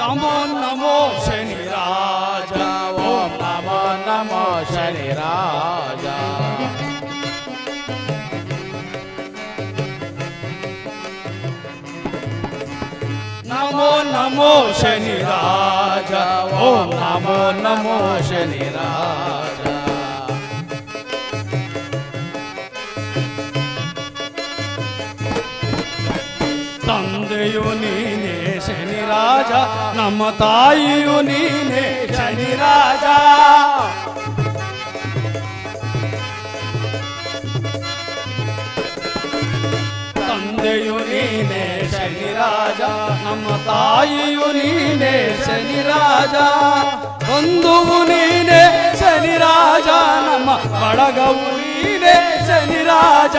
ನಮೋ ನಮೋ ಶನಿ ರಾಜ ಓಂ ನಮೋ ನಮೋ ಶನಿ ರಾಜ ನಮೋ ನಮೋ ಶನಿ ರಾಜ ಓಂ ನಮೋ ನಮೋ ಶನಿ ರಾಜ ತಂದೆಯು ನೀನೇ ಶನಿ ರಾಜ ನಮ್ಮ ತಾಯಿಯು ನೀನೇ ಶನಿ ರಾಜ ತಂದೆಯು ನೀನೇ ಶನಿ ರಾಜ ನಮ್ಮ ತಾಯಿಯು ನೀನೇ ಶನಿ ರಾಜ ಬಂಧುವು ನೀನೇ ಶನಿ ರಾಜ ನಮ್ಮ ಬಳಗವು ನೀನೇ ಶನಿ ರಾಜ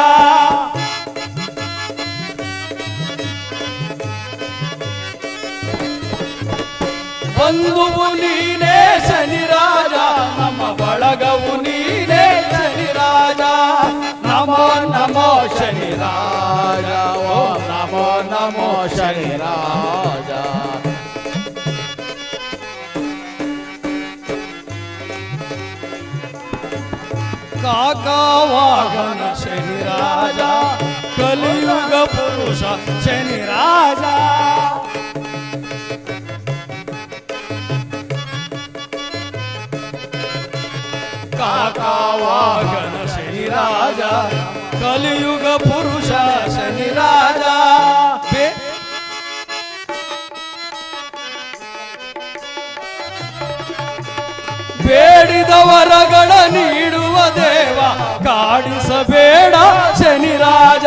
ಬಂಧುವು ನೀನೇ ಶನಿ ರಾಜ ನಮ್ಮ ಬಳಗವು ನೀನೇ ಶನಿ ರಾಜ ನಮೋ ನಮೋ ಶನಿ ರಾಜ ಓಂ ನಮೋ ನಮೋ ಶನಿ ರಾಜ ಕಾಕವಾಗನ ಶನಿ ರಾಜ ಕಲಿಯುಗ ಪುರುಷ ಶನಿ ರಾಜ ಕಾಕವಾಗನ ಶನಿ ರಾಜ ಕಲಿಯುಗ ಪುರುಷ ಶನಿ ರಾಜ ಬೇಡಿದ ವರಗಳ ನೀಡುವ ದೇವ ಕಾಡಿಸಬೇಡ ಶನಿ ರಾಜ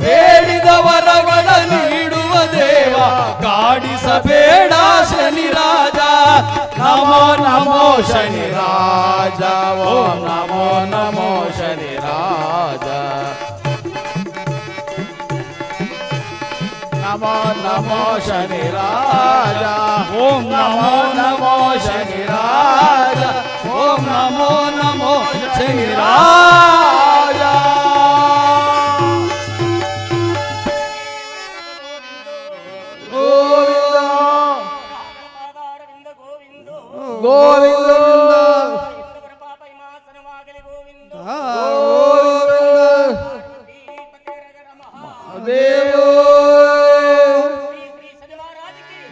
ಬೇಡಿದ ವರಗಳ ನೀಡುವ ದೇವ ಕಾಡಿಸಬೇಡ ಶನಿ ರಾಜ ನಮೋ ನಮೋ ಶನಿ ರಾಜ ಓಂ ನಮೋ ನಮೋ ಶನಿ ರಾಜ ನಮೋ ನಮೋ ಶನಿ ರಾಜ ಓಂ ನಮೋ ನಮೋ ಶನಿ ರಾಜ ಓಂ ನಮೋ ನಮೋ ಶನಿ ರಾಜ ಗೋವಿಂದ ದೇವ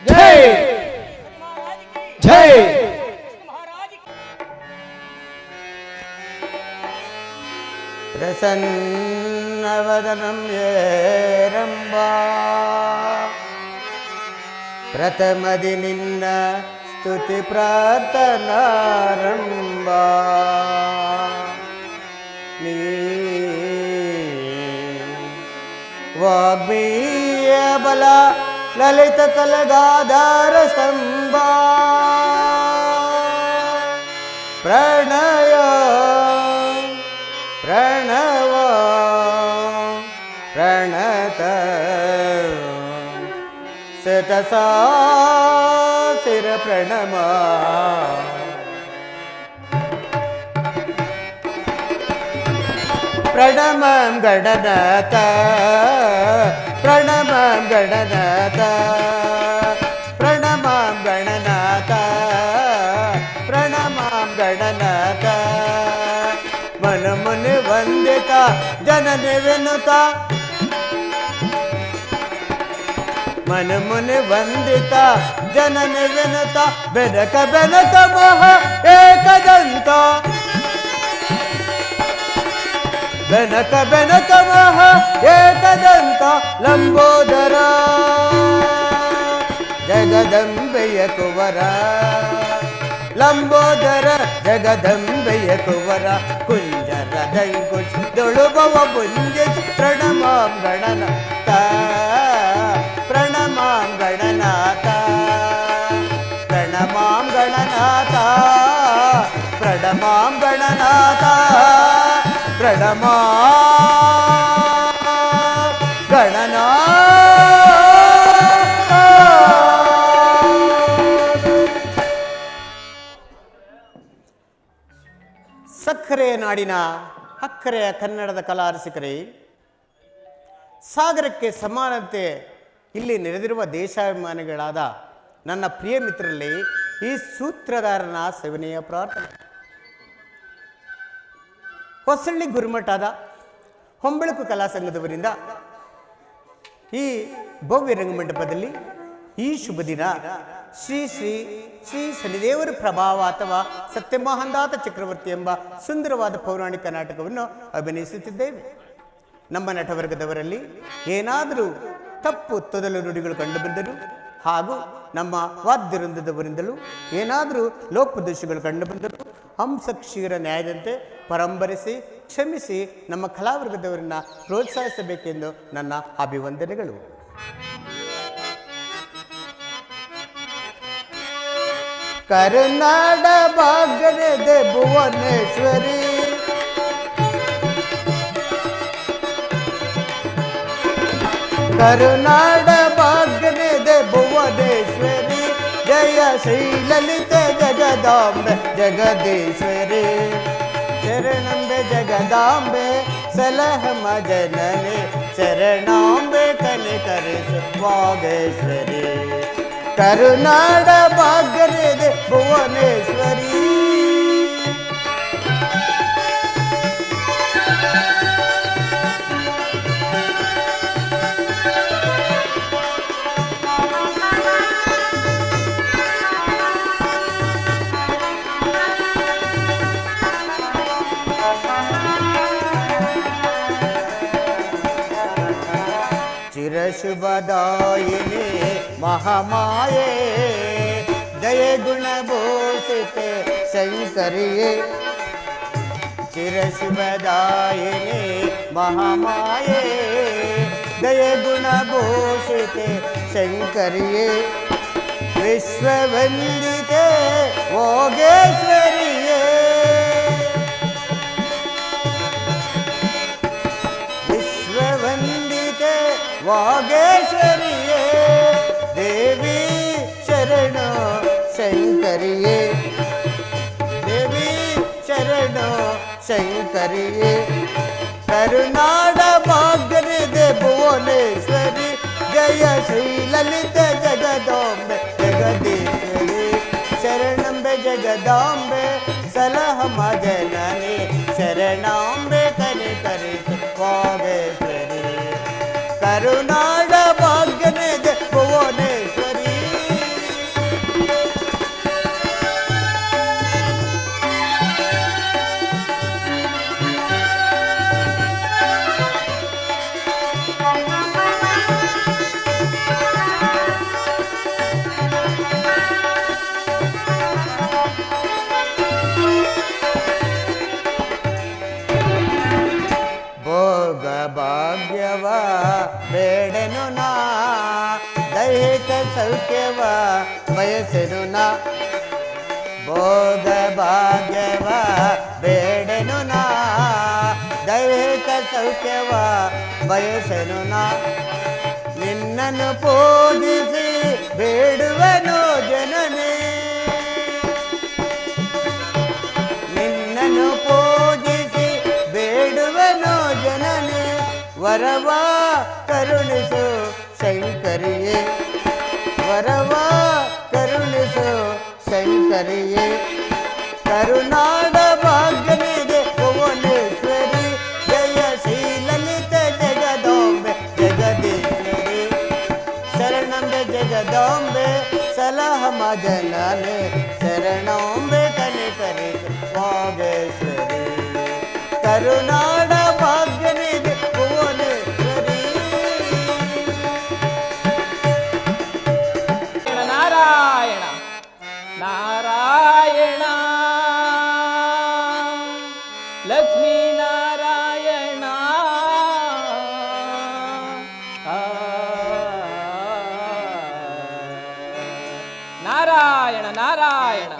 ಜೈ ಜೈ ಪ್ರಸನ್ನವದನಂ ಏರಂಬಾ ಪ್ರಥಮದಿ ನಿನ್ನ ಸ್ತುತಿ ಪ್ರಾರ್ಥನಾರಂಭ ನೀ ವಾಗ್ಮೀಯ ಬಲ ಲಲಿತ ಕಲಗಾಧಾರ ಸ್ತಂಭ ಪ್ರಣಯ ಪ್ರಣವ ಪ್ರಣತ ಶತಸಾಸಿರ ಪ್ರಣಮ ಪ್ರಣಮಂ ಗಣನಾಥ ಪ್ರಣಮಂ ಗಣನಾಥ ಪ್ರಣಮಂ ಗಣನಾಥ ಪ್ರಣಮಂ ಗಣನಾಥ ಮನ ಮುನಿ ವಂದಿತ ಜನನಿ ವಿನುತ मन मुन वंदिता जनन विनुता बेनक बेनक महा एकदंत बेनक बेनक महा एकदंत लंबोदर जगदंबेय कुवर लंबोदर जगदंबेय कुवर कुंजर ದಂಕುಶ ದೊಳುಬವ ಪುಂಜಿಸ್ ಪ್ರಣಮಾಂ ಗಣನಾಥ ಪ್ರಣಮಾಂ ಗಣನಾಥ ಪ್ರಣಮಾಂ ಗಣನಾಥ ಪ್ರಣಮಾಂ ಗಣನಾಥ ಪ್ರಣಮಾಂ ಗಣನಾಥ. ಸಕ್ಕರೆ ನಾಡಿನ ಅಕ್ಕರೆಯ ಕನ್ನಡದ ಕಲಾ ರಸಿಕರೇ, ಸಾಗರಕ್ಕೆ ಸಮಾನತೆ ಇಲ್ಲಿ ನೆರೆದಿರುವ ದೇಶಾಭಿಮಾನಿಗಳಾದ ನನ್ನ ಪ್ರಿಯ ಮಿತ್ರರಲ್ಲಿ ಈ ಸೂತ್ರಧಾರನ ಸೇವನೆಯ ಪ್ರಾರ್ಥನೆ. ಹೊಸಳ್ಳಿ ಗುರುಮಠದ ಹೊಂಬಳಕು ಕಲಾ ಸಂಘದವರಿಂದ ಈ ಭವ್ಯ ರಂಗಮಂಟಪದಲ್ಲಿ ಈ ಶುಭ ದಿನ ಶ್ರೀ ಶ್ರೀ ಶ್ರೀ ಶನಿದೇವರ ಪ್ರಭಾವ ಅಥವಾ ಸತ್ಯಮಹಾಂದಾತ ಚಕ್ರವರ್ತಿ ಎಂಬ ಸುಂದರವಾದ ಪೌರಾಣಿಕ ನಾಟಕವನ್ನು ಅಭಿನಯಿಸುತ್ತಿದ್ದೇವೆ. ನಮ್ಮ ನಟವರ್ಗದವರಲ್ಲಿ ಏನಾದರೂ ತಪ್ಪು ತೊದಲು ನುಡಿಗಳು ಕಂಡುಬಂದರು ಹಾಗೂ ನಮ್ಮ ವಾದ್ಯವೃಂದದವರಿಂದಲೂ ಏನಾದರೂ ಲೋಪದೋಷಗಳು ಕಂಡುಬಂದರು ಹಂಸಕ್ಷೀರ ನ್ಯಾಯದಂತೆ ಪರಂಬರಿಸಿ ಕ್ಷಮಿಸಿ ನಮ್ಮ ಕಲಾವರ್ಗದವರನ್ನ ಪ್ರೋತ್ಸಾಹಿಸಬೇಕೆಂದು ನನ್ನ ಅಭಿವಂದನೆಗಳು. ಕರುನಾಡ ಭಾಗ್ಯದ ಭುವನೇಶ್ವರಿ, ಕರುನಾಡ ಭಾಗ್ಯದ ಭುವನೇಶ್ವರಿ, ಜಯ ಶ್ರೀಲಲಿತ ಜಗದಾಂಬೆ ಜಗದೀಶ್ವರಿ, ಶರಣಂಬೆ ಜಗದಾಂಬೆ ಸಲಹಮ ಜನನಿ, ಶರಣಾಂಬೆ ಕನಿಕರಿಸು ವಾಗೇಶ್ವರಿ, ಕರುನಾಡ ಭಾಗ್ಯದ ಭುವನೇಶ್ವರಿ. ಚಿರಶುಭದಾಯಿನಿ ಮಹಾಮಾಯೆ, ದಯೆ ಗುಣಭೂಷಿತೆ ಶಂಕರಿಯೇ, ಚಿರಶುಭದಾಯಿನಿ ಮಹಾಮಾಯೆ, ದಯೆ ಗುಣಭೂಷಿತೆ ಶಂಕರಿಯೇ, ವಿಶ್ವವಂದಿತೆ ಯೋಗೇಶ್ವರಿಯೇ, ವಿಶ್ವವಂದಿತೆ ವಾಗೇಶ್ವರಿಯೇ, ದೇವಿ ಶರಣು ಶಂಕರಿಯೇ, ದೇವಿ ಶರಣು ಶಂಕರಿಯೇ, ಕರುನಾಡ ಭಾಗ್ಯದ ಭುವನೇಶ್ವರಿ, ಜಯ ಶ್ರೀಲಲಿತ ಜಗದಾಂಬೆ ಜಗದೀಶ್ವರಿ, ಶರಣಂಬೆ ಜಗದಾಂಬೆ ಸಲಹಮ ಜನನಿ, ಶರಣಾಂಬೆ ಕನಿಕರಿಸು ವಾಗೇಶ್ವರಿ, ಕರುನಾಡ ಭಾಗ್ಯದ ಭುವನೇಶ್ವರಿ. ಭೋಗ ಭಾಗ್ಯವ ಬೇಡನು ನಾ, ದೈಹಿಕ ಸೌಖ್ಯವ ಬಯಸೆನು ನಾ, ಭೋಗ ಭಾಗ್ಯವ ಬೇಡನು ನಾ, ದೈಹಿಕ ಸೌಖ್ಯವ ಬಯಸೆನು ನಾ, ನಿನ್ನನ್ನು ಪೂಜಿಸಿ ಬೇಡುವನು ಜನನೇ, ನಿನ್ನನ್ನು ಪೂಜಿಸಿ ಬೇಡುವನು ಜನನೇ, ವರವ ಕರುಣಿಸು ಶಂಕರಿಯೇ, ವರವ ಕರುಣಿಸು ಶಂಕರಿಯೇ, ಕರುನಾಡ ಭಾಗ್ಯದ ಭುವನೇಶ್ವರಿ, ಜಯ ಶ್ರೀಲಲಿತ ಜಗದಾಂಬೆ ಜಗದೀಶ್ವರಿ, ಶರಣಂಬೆ ಜಗದಾಂಬೆ ಸಲಹಮ ಜನನಿ, ಶರಣಾಂಬೆ ಕನಿಕರಿಸು ವಾಗೇಶ್ವರಿ, ಕರುನಾಡ ಭಾಗ್ಯದ ಭುವನೇಶ್ವರಿ. ನಾರಾಯಣ ನಾರಾಯಣ ಲಕ್ಷ್ಮೀ ನಾರಾಯಣ, ನಾರಾಯಣ ನಾರಾಯಣ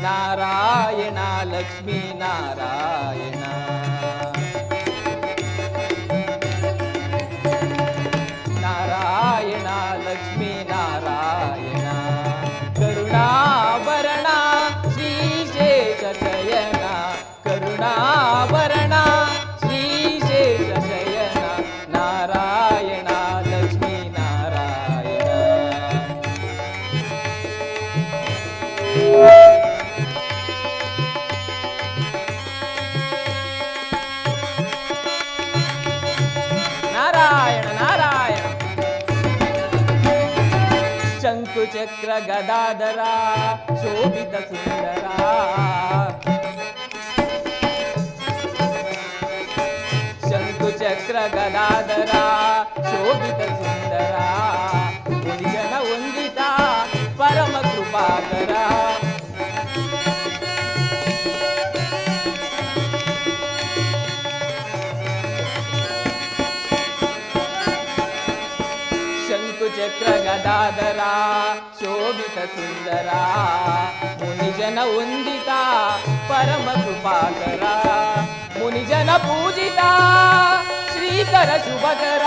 ನಾರಾಯಣ ಲಕ್ಷ್ಮೀ ನಾರಾಯಣ, ನಾರಾಯಣ ಲಕ್ಷ್ಮೀ ನಾರಾಯಣ, ಕರುಣಾಭರಣ ಶ್ರೀ ಶೇಷ ಶಂಕು ಚಕ್ರ ಗದಾಧರ ಶೋಭಿತ ಸುಂದರ ಶಂಕು ಚಕ್ರ ಗದಾಧರ ಶೋಭಿತ ಸುಂದರ ಮುನಿಜನ ವಂದಿತ ಪರಮ ಕೃಪಾಕರ ಚಕ್ರ ಗದಾಧರ ಶೋಭಿತ ಸುಂದರ ಮುನಿಜನ ವಂದಿತ ಪರಮ ಕೃಪಾಕರ ಮುನಿಜನ ಪೂಜಿತ ಶ್ರೀಕರ ಶುಭಕರ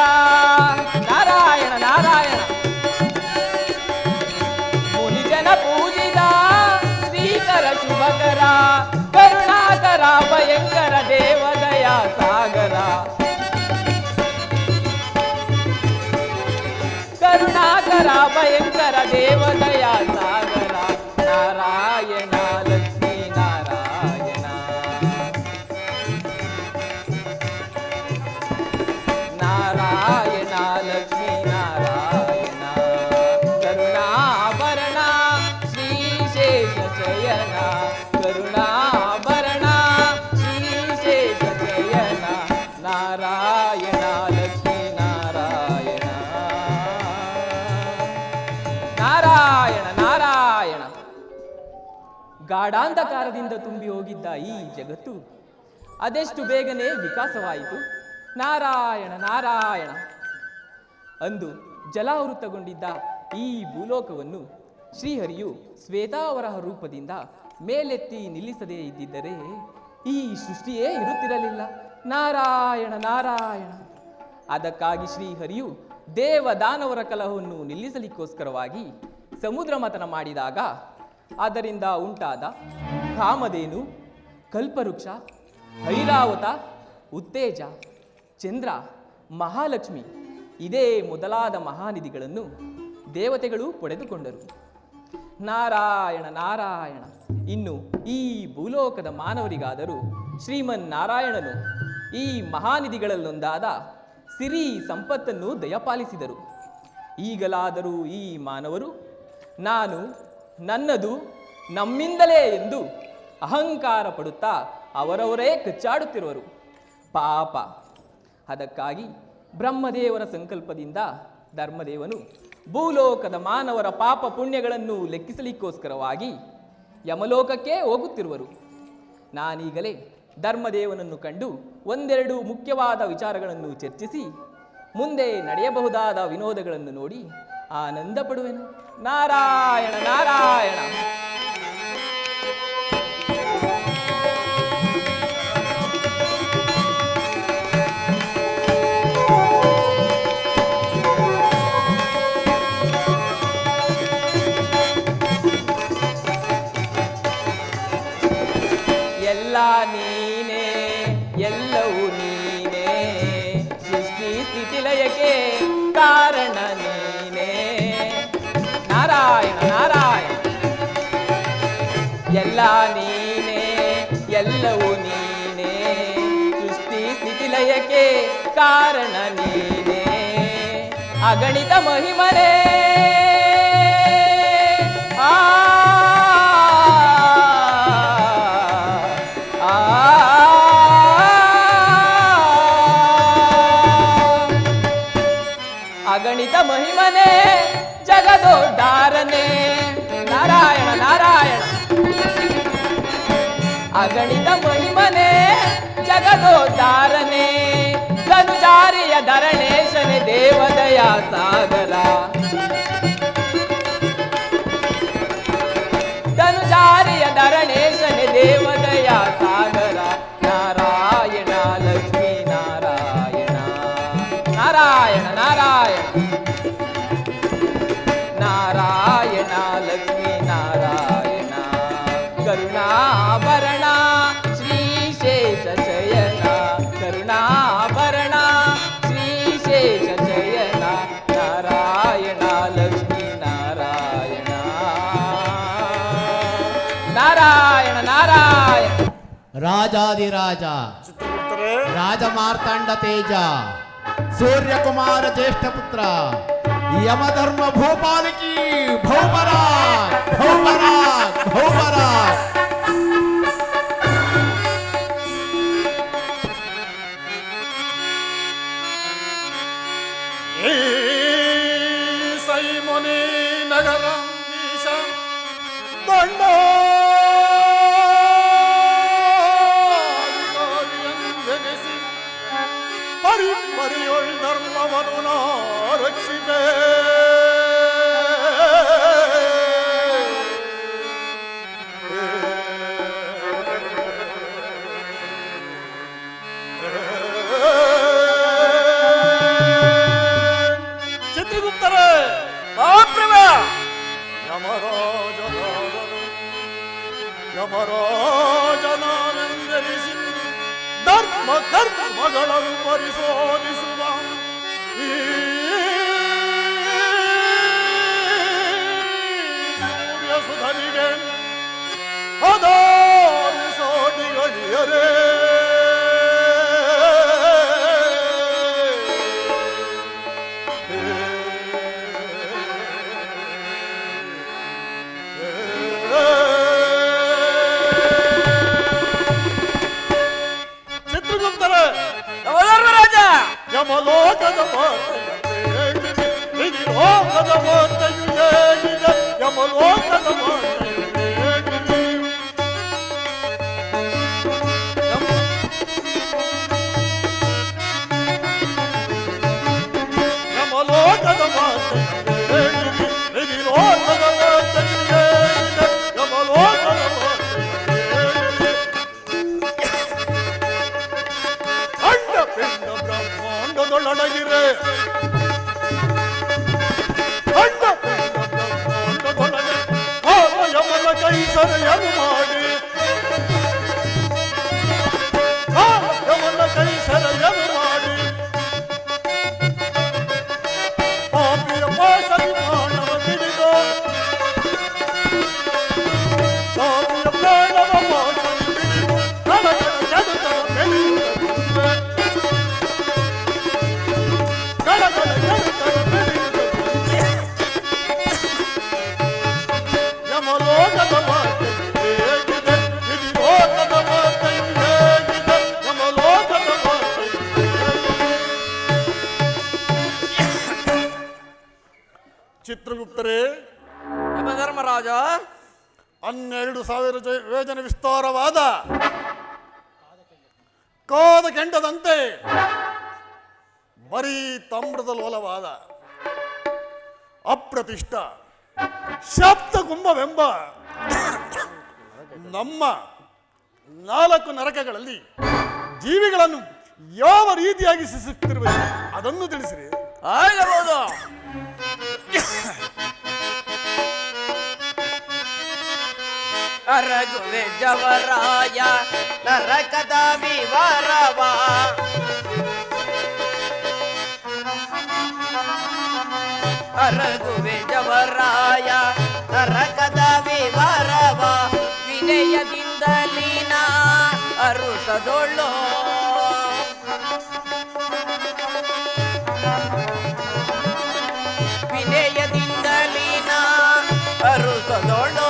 ನಾರಾಯಣ ನಾರಾಯಣ ಮುನಿಜನ ಪೂಜಿತ ಶ್ರೀಕರ ಶುಭಕರ ಕರುಣಾಕರ ಭಯಂಕರ ದೇವದಯ ಸಾಗರ ಕರುಣಾಕರ ಭಯಂಕರ ದೇವದಯ ಸಾಗರ ನಾರಾಯಣ ಲಕ್ಷ್ಮೀ ನಾರಾಯಣ ನಾರಾಯಣ ಲಕ್ಷ್ಮೀ ನಾರಾಯಣ ಕರುಣಾಭರಣ ಶ್ರೀಶೇಷ ಶಯನ ಕರುಣಾಭರಣ ಶ್ರೀಶೇಷ ಶಯನ ನಾರಾಯಣ ಲಕ್ಷ್ಮೀ ನಾರಾಯಣ ನಾರಾಯಣ ನಾರಾಯಣ ಗಾಢಾಂಧಕಾರದಿಂದ ತುಂಬಿ ಹೋಗಿದ್ದ ಈ ಜಗತ್ತು ಅದೆಷ್ಟು ಬೇಗನೆ ವಿಕಾಸವಾಯಿತು. ನಾರಾಯಣ ನಾರಾಯಣ ಅಂದು ಜಲಾವೃತಗೊಂಡಿದ್ದ ಈ ಭೂಲೋಕವನ್ನು ಶ್ರೀಹರಿಯು ಶ್ವೇತಾವರಹ ರೂಪದಿಂದ ಮೇಲೆತ್ತಿ ನಿಲ್ಲಿಸದೇ ಇದ್ದಿದ್ದರೆ ಈ ಸೃಷ್ಟಿಯೇ ಇರುತ್ತಿರಲಿಲ್ಲ. ನಾರಾಯಣ ನಾರಾಯಣ ಅದಕ್ಕಾಗಿ ಶ್ರೀಹರಿಯು ದೇವದಾನವರ ಕಲಹವನ್ನು ನಿಲ್ಲಿಸಲಿಕ್ಕೋಸ್ಕರವಾಗಿ ಸಮುದ್ರ ಮಥನ ಮಾಡಿದಾಗ ಅದರಿಂದ ಉಂಟಾದ ಕಾಮಧೇನು, ಕಲ್ಪವೃಕ್ಷ, ಐರಾವತ, ಉತ್ತೇಜ, ಚಂದ್ರ, ಮಹಾಲಕ್ಷ್ಮಿ ಇದೇ ಮೊದಲಾದ ಮಹಾನಿಧಿಗಳನ್ನು ದೇವತೆಗಳು ಪಡೆದುಕೊಂಡರು. ನಾರಾಯಣ ನಾರಾಯಣ ಇನ್ನು ಈ ಭೂಲೋಕದ ಮಾನವರಿಗಾದರೂ ಶ್ರೀಮನ್ನಾರಾಯಣನು ಈ ಮಹಾನಿಧಿಗಳಲ್ಲೊಂದಾದ ಸಿರಿ ಸಂಪತ್ತನ್ನು ದಯಪಾಲಿಸಿದರು. ಈಗಲಾದರೂ ಈ ಮಾನವರು ನಾನು, ನನ್ನದು, ನಮ್ಮಿಂದಲೇ ಎಂದು ಅಹಂಕಾರ ಪಡುತ್ತಾ ಅವರವರೇ ಕಚ್ಚಾಡುತ್ತಿರುವರು. ಪಾಪ. ಅದಕ್ಕಾಗಿ ಬ್ರಹ್ಮದೇವರ ಸಂಕಲ್ಪದಿಂದ ಧರ್ಮದೇವನು ಭೂಲೋಕದ ಮಾನವರ ಪಾಪ ಪುಣ್ಯಗಳನ್ನು ಲೆಕ್ಕಿಸಲಿಕ್ಕೋಸ್ಕರವಾಗಿ ಯಮಲೋಕಕ್ಕೆ ಹೋಗುತ್ತಿರುವರು. ನಾನೀಗಲೇ ಧರ್ಮದೇವನನ್ನು ಕಂಡು ಒಂದೆರಡು ಮುಖ್ಯವಾದ ವಿಚಾರಗಳನ್ನು ಚರ್ಚಿಸಿ ಮುಂದೆ ನಡೆಯಬಹುದಾದ ವಿನೋದಗಳನ್ನು ನೋಡಿ ಆನಂದ ಪಡುವೆನು. ನಾರಾಯಣ ನಾರಾಯಣ ಎಲ್ಲ ನೀನೇ, ಎಲ್ಲವೂ ನೀನೇ, ಸೃಷ್ಟಿ ಸ್ಥಿತಿ ಲಯಕ್ಕೆ ಕಾರಣ ನೀನೇ. ನಾರಾಯಣ ನಾರಾಯಣ ಎಲ್ಲ ನೀನೇ, ಎಲ್ಲವೂ ನೀನೇ, ಸೃಷ್ಟಿ ಸ್ಥಿತಿ ಲಯಕ್ಕೆ ಕಾರಣ ನೀನೇ. ಅಗಣಿತ ಮಹಿಮನೇ ಅಗಣಿತ ಮಹಿಮನೆ ಜಗದೋದ್ಧಾರನೆ. ನಾರಾಯಣ ನಾರಾಯಣ ಅಗಣಿತ ಮಹಿಮನೆ ಜಗದೋದ್ಧಾರನೆ. ಧನುಜಾರಿಯ ಧರಣೇಶನೆ ದೇವದಯ ಸಾಗರ. ಧನುಜಾರಿಯ ಧರಣೇಶನೆ ದೇವದಯ ಸಾಗರ. ನಾರಾಯಣ ಲಕ್ಷ್ಮೀ ನಾರಾಯಣ ನಾರಾಯಣ ನಾರಾಯಣ ನಾರಾಯಣ ಲಕ್ಷ್ಮೀ ನಾರಾಯಣ. ಕರುಣಾಭರಣ ಶ್ರೀಶೇಷ ಶಯನ. ಕರುಣಾಭರಣ ಶ್ರೀಶೇಷ ಶಯನ. ನಾರಾಯಣ ಲಕ್ಷ್ಮೀ ನಾರಾಯಣ ನಾರಾಯಣ ನಾರಾಯಣ. ರಾಜಾದಿರಾಜ ರಾಜ ಮಾರ್ತಾಂಡ ತೇಜ ಸೂರ್ಯಕುಮಾರ ಜ್ಯೇಷ್ಠ ಪುತ್ರ ಯಮಧರ್ಮ ಭೂಪಾಲಿಕಿ ಭವ ಭೌಮರಾಜ್ ಭೌಮರಾಜ್ ಭೌಮರಾಜ್. ಸೈಮುನಿ ನಗರಂ ಈಶ ದಂಡ ಪರಿಪರಿಯೊಳ್ ಧರ್ಮವನ್ನು ರಕ್ಷಿಸೆ. ಚಿತ್ರಗುಪ್ತರೇ ಯಮರಾಜನಾನೆಂದೆನಿಸಿ ಧರ್ಮ ಕರ್ಮಗಳನ್ನು ಪರಿಶೋಧಿಸುವ ಈ ಸೂರ್ಯ ಸುಧನಿಗೆ ಅದಾರು ಸೋಟಿಗಳಿಯರೇ. ಯಮಲೋಕದ ಲೋಕದ ಮಾತೆಯು ಹೇಗಿದೆ, ಯಮಲೋಕದ ಮಾತೆಯು ಹೇಗಿದೆ. ಯಮಲೋಕದ ಮಾತೆಯು ಹೇಗಿದೆ, ಲೋಕದ ಮಾತೆಯು ಹೇಗಿದೆ, ಯಮಲೋಕದ ಮಾತೆಯು ಹೇಗಿದೆ. ಅಂಡ ಪಿಂಡ ಬ್ರಹ್ಮಾಂಡದೊಳಗಿರೆ ಅಂಡ ಪಿಂಡ ಬ್ರಹ್ಮಾಂಡದೊಳಗೆ ಯಮನ ಕೈಸರೆಯನ್ನು ಮಾಡಿ ಯಮನ ಕೈಸರೆಯನ್ನು ಮಾಡಿ ಪಾಪಿಯ ಪಾಸರಿ ಮಾನವ ತಿಳಿದು ಪಾಪಿಯ ಪ್ರಾಣವ ಪಾಸರಿ ತಿಳಿದು ಕಳಕಳ ಜಗತ್ತನ ಬೆಳೆಯುತ್ತದೆ. ಯಮಲೋಕದ ಮಾತೆಯು ಹೇಗಿದೆ, ಲೋಕದ ಮಾತೆಯು ಹೇಗಿದೆ, ಯಮಲೋಕದ ಮಾತೆಯು ಹೇಗಿದೆ. ಚಿತ್ರಗುಪ್ತರೇ ಯಮಧರ್ಮರಾಜ 12,000 ಯೋಜನೆ ವಿಸ್ತಾರವಾದ ಕಾದ ಕೆಂಡದಂತೆ ಬರೀ ತಾಮ್ರದ ಲೋಲವಾದ ಅಪ್ರತಿಷ್ಠ ಶಬ್ದಗುಂಭವೆಂಬ ನಮ್ಮ 4 ನರಕಗಳಲ್ಲಿ ಜೀವಿಗಳನ್ನು ಯಾವ ರೀತಿಯಾಗಿ ಶಿಕ್ಷಿಸುತ್ತಿರುವುದು ಅದನ್ನು ತಿಳಿಸಿರಿ. ಆಗಬಹುದು. ಅರಗುವೆ ಜವರಾಯ ನರಕದ ವಿವರವ ಅರಗುವೆ ಜವರಾಯ ನರಕದ ವಿವರವ ವಿನಯದಿಂದಲೀನ ಅರುಷದೊಳ್ಳೋ ವಿನಯದಿಂದಲೀನ ಅರುಷದೊಳ್ಳೋ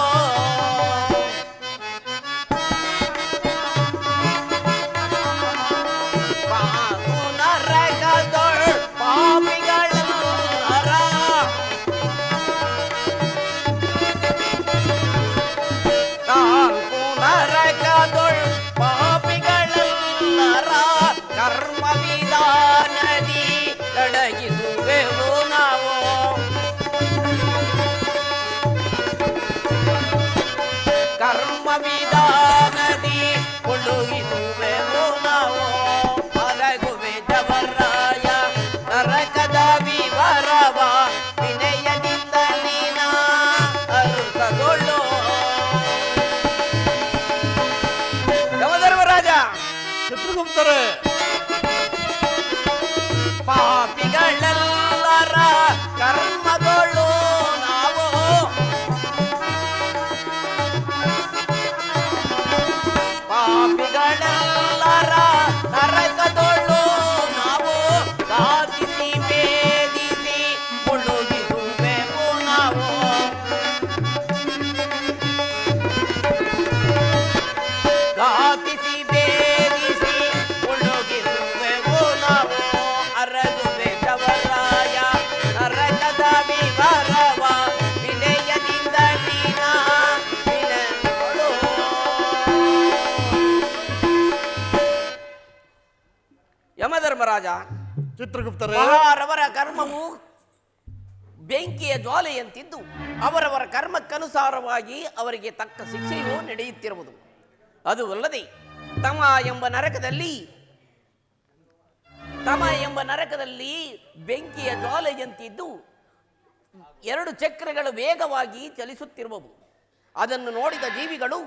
ಪಾಪಿಗಳೆಲ್ಲರ ಕರ್ಮಗಳು ನಾವು ಪಾಪಿಗಳೆಲ್ಲರ ನರಕದೊಳು ನಾವು ಸಾಧಿಸಿ ಭೇದಿಸಿ ಮುಳುಗಿಸುವೆವು ನಾವು ಯಮರಾಜ, ಚಿತ್ರಗುಪ್ತರೇ, ಮಹಾರವರ ಕರ್ಮವು ಬೆಂಕಿಯ ಜ್ವಾಲೆಯಂತಿದ್ದು ಅವರವರ ಕರ್ಮಕ್ಕನುಸಾರವಾಗಿ ಅವರಿಗೆ ತಕ್ಕ ಶಿಕ್ಷೆಯು ನಡೆಯುತ್ತಿರುವುದು. ಅದು ಅಲ್ಲದೆ ತಮ ಎಂಬ ನರಕದಲ್ಲಿ ಬೆಂಕಿಯ ಜ್ವಾಲೆಯಂತಿದ್ದು 2 ಚಕ್ರಗಳು ವೇಗವಾಗಿ ಚಲಿಸುತ್ತಿರುವವು. ಅದನ್ನು ನೋಡಿದ ಜೀವಿಗಳು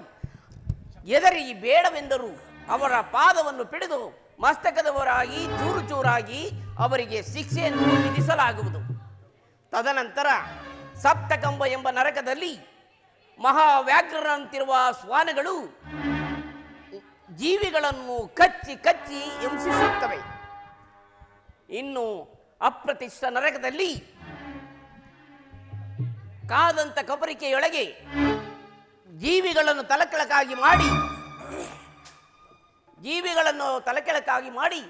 ಎದರಿ ಬೇಡವೆಂದರೂ ಅವರ ಪಾದವನ್ನು ಪಿಡಿದು ಮಸ್ತಕದವರಾಗಿ ಚೂರು ಚೂರಾಗಿ ಅವರಿಗೆ ಶಿಕ್ಷೆಯನ್ನು ವಿಧಿಸಲಾಗುವುದು. ತದನಂತರ ಸಪ್ತಕಂಬ ಎಂಬ ನರಕದಲ್ಲಿ ಮಹಾವ್ಯಾಘ್ರರಂತಿರುವ ಶ್ವಾನಗಳು ಜೀವಿಗಳನ್ನು ಕಚ್ಚಿ ಕಚ್ಚಿ ಹಿಂಸಿಸುತ್ತವೆ. ಇನ್ನು ಅಪ್ರತಿಷ್ಠ ನರಕದಲ್ಲಿ ಕಾದಂತ ಕಪರಿಕೆಯೊಳಗೆ ಜೀವಿಗಳನ್ನು ತಲೆಕೆಳಕಾಗಿ ಮಾಡಿ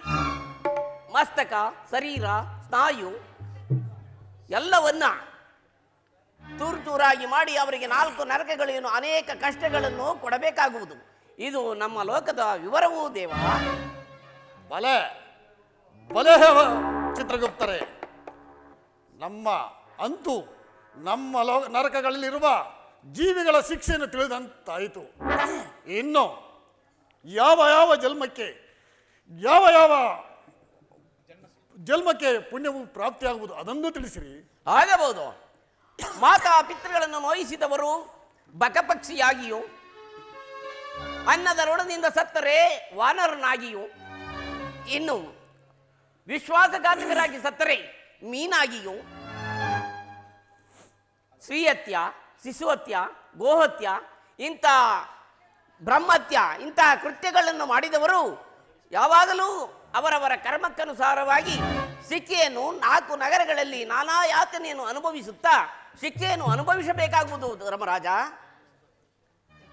ಮಸ್ತಕ, ಶರೀರ, ಸ್ನಾಯು ಎಲ್ಲವನ್ನ ಚೂರಾಗಿ ಮಾಡಿ ಅವರಿಗೆ 4 ನರಕಗಳೇನು ಅನೇಕ ಕಷ್ಟಗಳನ್ನು ಕೊಡಬೇಕಾಗುವುದು. ಇದು ನಮ್ಮ ಲೋಕದ ವಿವರವೂ ದೇವ. ಬಲೆ ಬಲೆ ಚಿತ್ರಗುಪ್ತರೇ, ನಮ್ಮ ನರಕಗಳಲ್ಲಿರುವ ಜೀವಿಗಳ ಶಿಕ್ಷೆಯನ್ನು ತಿಳಿದಂತಾಯಿತು. ಇನ್ನು ಯಾವ ಜನ್ಮಕ್ಕೆ ಪುಣ್ಯವು ಪ್ರಾಪ್ತಿಯಾಗುವುದು ಅದನ್ನು ತಿಳಿಸಿರಿ. ಆಗಬಹುದು. ಮಾತಾ ಪಿತೃಗಳನ್ನು ನೋಯಿಸಿದವರು ಬಕಪಕ್ಷಿಯಾಗಿಯೂ, ಅನ್ನದ ಋಣದಿಂದ ಸತ್ತರೆ ವಾನರನಾಗಿಯೂ, ಇನ್ನು ವಿಶ್ವಾಸಘಾತಕರಾಗಿ ಸತ್ತರೆ ಮೀನಾಗಿಯೂ, ಸ್ತ್ರೀಹತ್ಯ, ಶಿಶುಹತ್ಯ, ಗೋಹತ್ಯ, ಇಂಥ ಬ್ರಹ್ಮತ್ಯ ಇಂತಹ ಕೃತ್ಯಗಳನ್ನು ಮಾಡಿದವರು ಯಾವಾಗಲೂ ಅವರವರ ಕರ್ಮಕ್ಕನುಸಾರವಾಗಿ ಶಿಕ್ಷೆಯನ್ನು 4 ನಗರಗಳಲ್ಲಿ ನಾನಾ ಯಾತನೆಯನ್ನು ಅನುಭವಿಸುತ್ತಾ ಶಿಕ್ಷೆಯನ್ನು ಅನುಭವಿಸಬೇಕಾಗುವುದು ಧರ್ಮರಾಜ.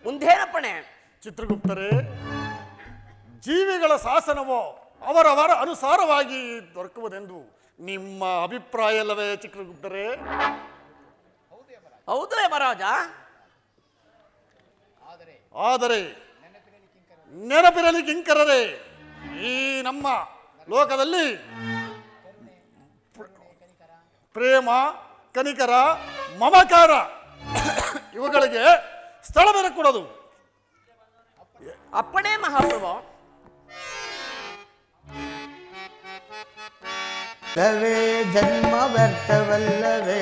ಮುಂದೇನಪ್ಪಣೆ? ಚಿತ್ರಗುಪ್ತರೇ, ಜೀವಿಗಳ ಶಾಸನವೋ ಅವರವರ ಅನುಸಾರವಾಗಿ ದೊರಕುವುದೆಂದು ನಿಮ್ಮ ಅಭಿಪ್ರಾಯ ಅಲ್ಲವೇ ಚಿತ್ರಗುಪ್ತರೇ? ಹೌದು ಯಮರಾಜ. ಆದರೆ ನೆನಪಿರಲಿ ಕಿಂಕರರೇ, ಈ ನಮ್ಮ ಲೋಕದಲ್ಲಿ ಪ್ರೇಮ, ಕನಿಕರ, ಮಮಕಾರ ಇವುಗಳಿಗೆ ಸ್ಥಳ ಬೇರೆ ಕೊಡೋದು. ಅಪ್ಪಣೆ ಮಹಾಪ್ರಭು. ಜನ್ಮ ವ್ಯರ್ಥವಲ್ಲವೇ,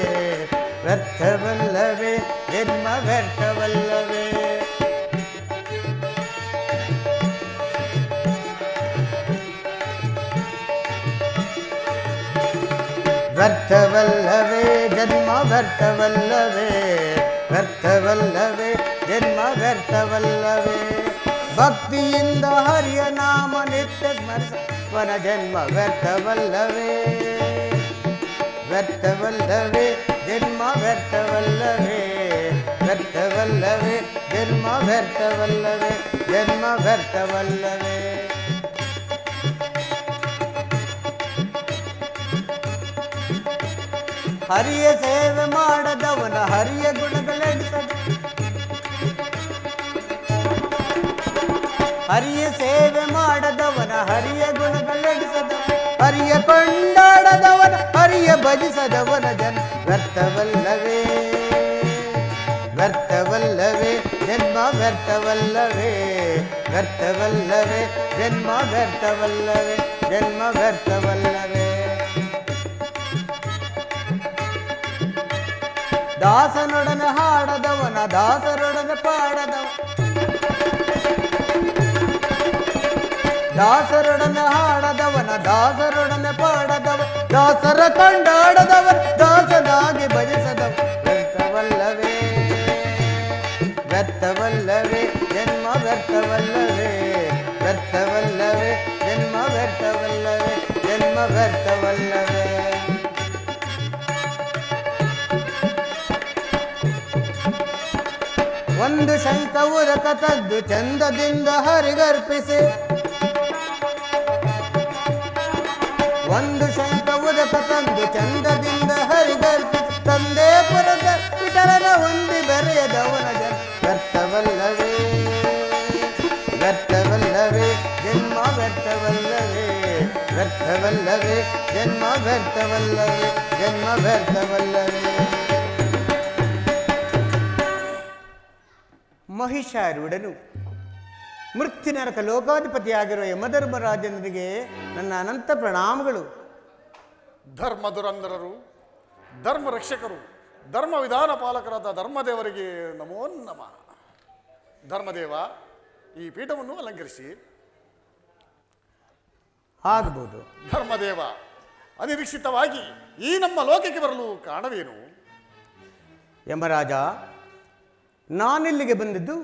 ವ್ಯರ್ಥವಲ್ಲವೇ, ಜನ್ಮ ವ್ಯರ್ಥವಲ್ಲವೇ. ವ್ಯರ್ಥವಲ್ಲವೇ ಜನ್ಮ ವ್ಯರ್ಥವಲ್ಲವೇ, ವ್ಯರ್ಥವಲ್ಲವೇ ಜನ್ಮ ವ್ಯರ್ಥವಲ್ಲವೇ. ಭಕ್ತಿಯಿಂದ ಹರಿಯ ನಾಮ ನಿತ್ಯ ಸ್ಮರಿಸುವನ ಜನ್ಮ ವ್ಯರ್ಥವಲ್ಲವೇ, ವ್ಯರ್ಥವಲ್ಲವೇ ಜನ್ಮ ವ್ಯರ್ಥವಲ್ಲವೇ, ವ್ಯರ್ಥವಲ್ಲವೇ ಜನ್ಮ ವ್ಯರ್ಥವಲ್ಲವೇ, ಜನ್ಮ ವ್ಯರ್ಥವಲ್ಲವೇ. ಹರಿಯ ಸೇವೆ ಮಾಡದವನ ಹರಿಯ ಗುಣಗಳೆಡಿಸದ, ಹರಿಯ ಸೇವೆ ಮಾಡದವನ ಹರಿಯ ಗುಣಗಳೆಡಿಸದ, ಹರಿಯ ಕೊಂಡಾಡದವನ ಹರಿಯ ಭಜಿಸದವನ ಜನ್ಮ ವ್ಯರ್ಥವಲ್ಲವೇ, ವ್ಯರ್ಥವಲ್ಲವೇ ಜನ್ಮ ವ್ಯರ್ಥವಲ್ಲವೇ, ವ್ಯರ್ಥವಲ್ಲವೇ ಜನ್ಮ ವ್ಯರ್ಥವಲ್ಲವೇ, ಜನ್ಮ ವ್ಯರ್ಥವಲ್ಲವೇ. ದಾಸನೊಡನೆ ಹಾಡದವನ ದಾಸರೊಡನೆ ಪಾಡದವ, ದಾಸರೊಡನೆ ಹಾಡದವನ ದಾಸರೊಡನೆ ಪಾಡದವ, ದಾಸರ ಕೊಂಡಾಡದವ ದಾಸನಾಗಿ ಭಜಿಸದವ ವ್ಯರ್ಥವಲ್ಲವೇ, ವ್ಯರ್ಥವಲ್ಲವೇ ಜನ್ಮ ವ್ಯರ್ಥವಲ್ಲವೇ, ವ್ಯರ್ಥವಲ್ಲವೇ ಜನ್ಮ ವ್ಯರ್ಥವಲ್ಲವೇ, ಜನ್ಮ ವ್ಯರ್ಥವಲ್ಲವೇ. ಒಂದು ಶಂಖ ಉದಕ ತದ್ದು ಚಂದದಿಂದ ಹರಿಗರ್ಪಿಸಿ, ಒಂದು ಶಂಖ ಉದಕ ತಂದು ಚಂದದಿಂದ ಹರಿಗರ್ಪಿಸಿ, ತಂದೆ ಪುರದ ವಿಠಲನ ಹೊಂದಿ ಬೆರೆಯದವನ ಜನ ವ್ಯರ್ಥವಲ್ಲವೇ, ವ್ಯರ್ಥವಲ್ಲವೇ ಜನ್ಮ ವ್ಯರ್ಥವಲ್ಲವೇ, ವ್ಯರ್ಥ ವ್ಯರ್ಥವಲ್ಲವೇ ಜನ್ಮ ವ್ಯರ್ಥವಲ್ಲವೇ ಜನ್ಮ ವ್ಯರ್ಥವಲ್ಲವೇ. ಮಹಿಷಾರೂಢನು ಮೃತ್ಯುನರಕ ಲೋಕಾಧಿಪತಿಯಾಗಿರುವ ಯಮಧರ್ಮರಾಜನಿಗೆ ನನ್ನ ಅನಂತ ಪ್ರಣಾಮಗಳು. ಧರ್ಮ ದುರಂಧರರು, ಧರ್ಮ ರಕ್ಷಕರು, ಧರ್ಮ ವಿಧಾನ ಪಾಲಕರಾದ ಧರ್ಮದೇವರಿಗೆ ನಮೋ ನಮಃ. ಧರ್ಮದೇವ, ಈ ಪೀಠವನ್ನು ಅಲಂಕರಿಸಿ. ಆಗಬಹುದು. ಧರ್ಮದೇವ, ಅನಿರೀಕ್ಷಿತವಾಗಿ ಈ ನಮ್ಮ ಲೋಕಕ್ಕೆ ಬರಲು ಕಾರಣವೇನು? ಯಮರಾಜ, ನಾನಿಲ್ಲಿಗೆ ಬಂದಿದ್ದು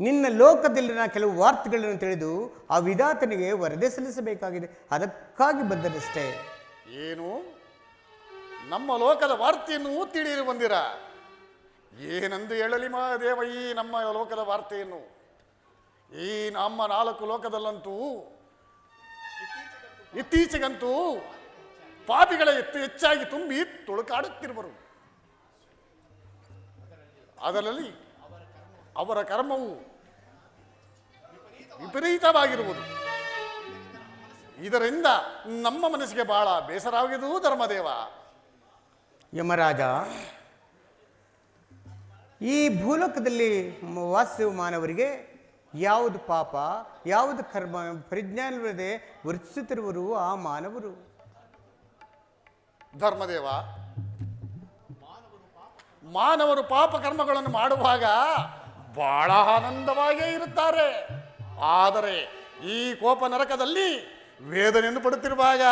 ನಿನ್ನ ಲೋಕದಲ್ಲಿನ ಕೆಲವು ವಾರ್ತೆಗಳನ್ನು ತಿಳಿದು ಆ ವಿಧಾತನಿಗೆ ವರದಿ ಸಲ್ಲಿಸಬೇಕಾಗಿದೆ, ಅದಕ್ಕಾಗಿ ಬಂದದಷ್ಟೇ. ಏನು? ನಮ್ಮ ಲೋಕದ ವಾರ್ತೆಯನ್ನು ತಿಳಿಯಲು ಬಂದಿರ? ಏನೆಂದು ಹೇಳಲಿ ಮಹಾದೇವ ಈ ನಮ್ಮ ಲೋಕದ ವಾರ್ತೆಯನ್ನು? ಈ ನಮ್ಮ 4 ಲೋಕದಲ್ಲಂತೂ ಇತ್ತೀಚೆಗಂತೂ ಪಾಪಿಗಳ ಹೆಚ್ಚಾಗಿ ತುಂಬಿ ತುಳುಕಾಡುತ್ತಿರುವರು. ಅದರಲ್ಲಿ ಅವರ ಕರ್ಮವು ವಿಪರೀತವಾಗಿರುವುದು. ಇದರಿಂದ ನಮ್ಮ ಮನಸ್ಸಿಗೆ ಬಹಳ ಬೇಸರವಾಗಿದ್ದು ಧರ್ಮದೇವ. ಯಮರಾಜ, ಈ ಭೂಲೋಕದಲ್ಲಿ ವಾಸಿಸುವ ಮಾನವರಿಗೆ ಯಾವುದು ಪಾಪ ಯಾವುದು ಕರ್ಮ ಪರಿಜ್ಞಾನವಿಲ್ಲದೆ ವರ್ತಿಸುತ್ತಿರುವರು ಆ ಮಾನವರು. ಧರ್ಮದೇವ, ಮಾನವರು ಪಾಪ ಕರ್ಮಗಳನ್ನು ಮಾಡುವಾಗ ಬಹಳ ಆನಂದವಾಗಿಯೇ ಇರುತ್ತಾರೆ. ಆದರೆ ಈ ಕೋಪ ನರಕದಲ್ಲಿ ವೇದನೆಯನ್ನು ಪಡುತ್ತಿರುವಾಗ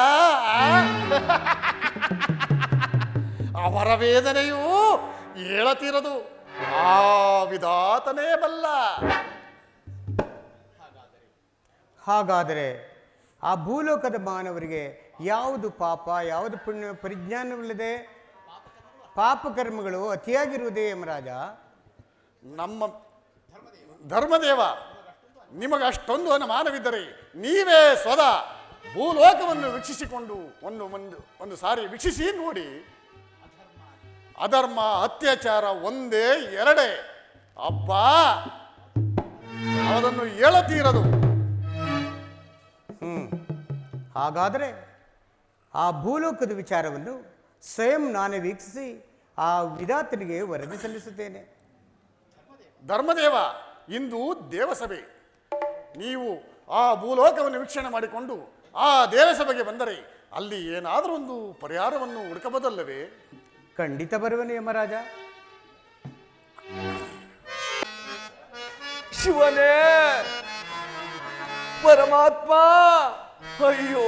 ಅವರ ವೇದನೆಯು ಹೇಳತಿರದು ಆ ವಿಧಾತನೇ ಬಲ್ಲ. ಹಾಗಾದರೆ ಆ ಭೂಲೋಕದ ಮಾನವರಿಗೆ ಯಾವುದು ಪಾಪ ಯಾವುದು ಪುಣ್ಯ ಪರಿಜ್ಞಾನವಿಲ್ಲದೆ ಪಾಪಕರ್ಮಗಳು ಅತಿಯಾಗಿರುವುದೇ ಯಮರಾಜ? ನಮ್ಮ ಧರ್ಮದೇವ, ನಿಮಗೆ ಅಷ್ಟೊಂದು ಅನುಮಾನವಿದ್ದರೆ ನೀವೇ ಸ್ವದಾ ಭೂಲೋಕವನ್ನು ವೀಕ್ಷಿಸಿಕೊಂಡು ಒಂದು ಸಾರಿ ವೀಕ್ಷಿಸಿ ನೋಡಿ. ಅಧರ್ಮ ಅತ್ಯಾಚಾರ ಒಂದೇ ಎರಡೇ ಅಪ್ಪ, ಅದನ್ನು ಹೇಳತೀರದು. ಹಾಗಾದರೆ ಆ ಭೂಲೋಕದ ವಿಚಾರವನ್ನು ಸ್ವಯಂ ನಾನೇ ವೀಕ್ಷಿಸಿ ಆ ವಿಧಾತನಿಗೆ ವರದಿ ಸಲ್ಲಿಸುತ್ತೇನೆ. ಧರ್ಮದೇವ, ಇಂದು ದೇವಸಭೆ. ನೀವು ಆ ಭೂಲೋಕವನ್ನು ವೀಕ್ಷಣೆ ಮಾಡಿಕೊಂಡು ಆ ದೇವಸಭೆಗೆ ಬಂದರೆ ಅಲ್ಲಿ ಏನಾದರೂ ಒಂದು ಪರಿಹಾರವನ್ನು ಹುಡುಕಬಹುದಲ್ಲವೇ? ಖಂಡಿತ ಬರುವನು ಯಮರಾಜ. ಶಿವನೇ ಪರಮಾತ್ಮ, ಅಯ್ಯೋ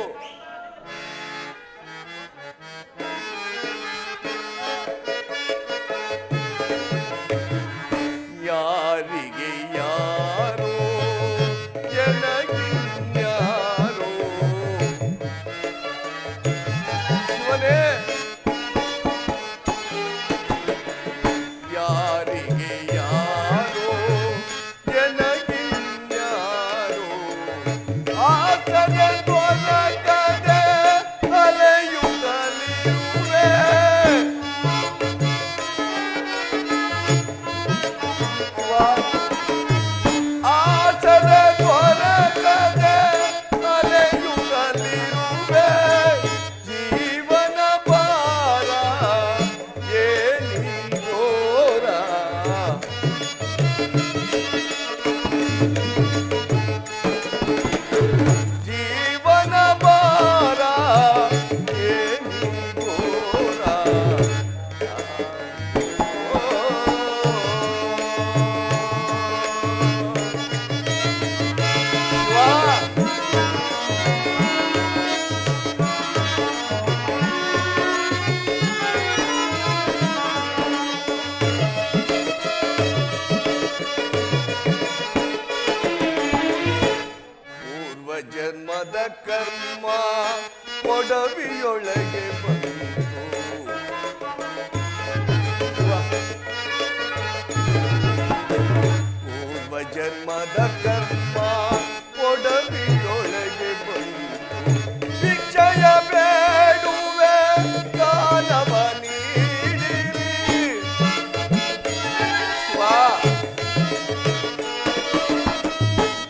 ಯಾರಿಗೆ ಯಾರೋ ಎನಗಿನ್ಯಾರೋ ಶಿವನೇ, ಯಾರಿಗೆ ಯಾರೋ ಎನಗಿನ್ಯಾರೋ ಆತಗೆ ದೊರಕದೆ ಅಲೆಯುತ್ತಲಿರುವೆ. ಆಚರೆ ದೊರಕದೆ ಅಲೆಯುತ್ತಲಿರುವೆ. ಜೀವನ ಭಾರ ಏನಿಯೋರ, ಜೀವನ ಭಾರ ಏನಿಯೋರ. ಪೂರ್ವ ಜನ್ಮದ ಕರ್ಮ ಒಡವಿಯೊಳಗೆ ಬಂತು. ಪೂರ್ವ ಜನ್ಮದ ಕರ್ಮ ಒಡವಿಯೊಳಗೆ ಬಂತು. ಭಿಕ್ಷಯ ಬೇಡುವೆ ದಾನವ ನೀಡಿರಿ.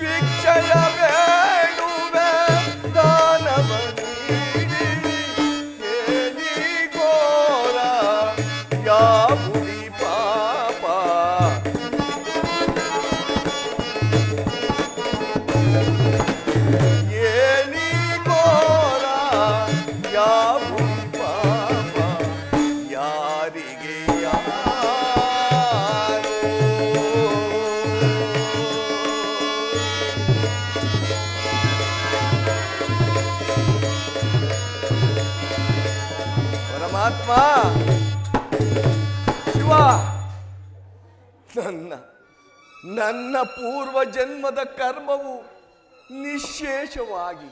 ಭಿಕ್ಷಯ ಬೇಡುವೆ ದಾನವ ನೀಡಿರಿ. ಯಾವುದಿ ಪಾಪ ಏನಿ ಘೋರ ಯಾವುದಿ ಪಾಪ ಯಾರಿಗೆ ಪರಮಾತ್ಮ ಶಿವ, ನನ್ನ ಪೂರ್ವ ಜನ್ಮದ ಕರ್ಮವು ನಿಶ್ಶೇಷವಾಗಿ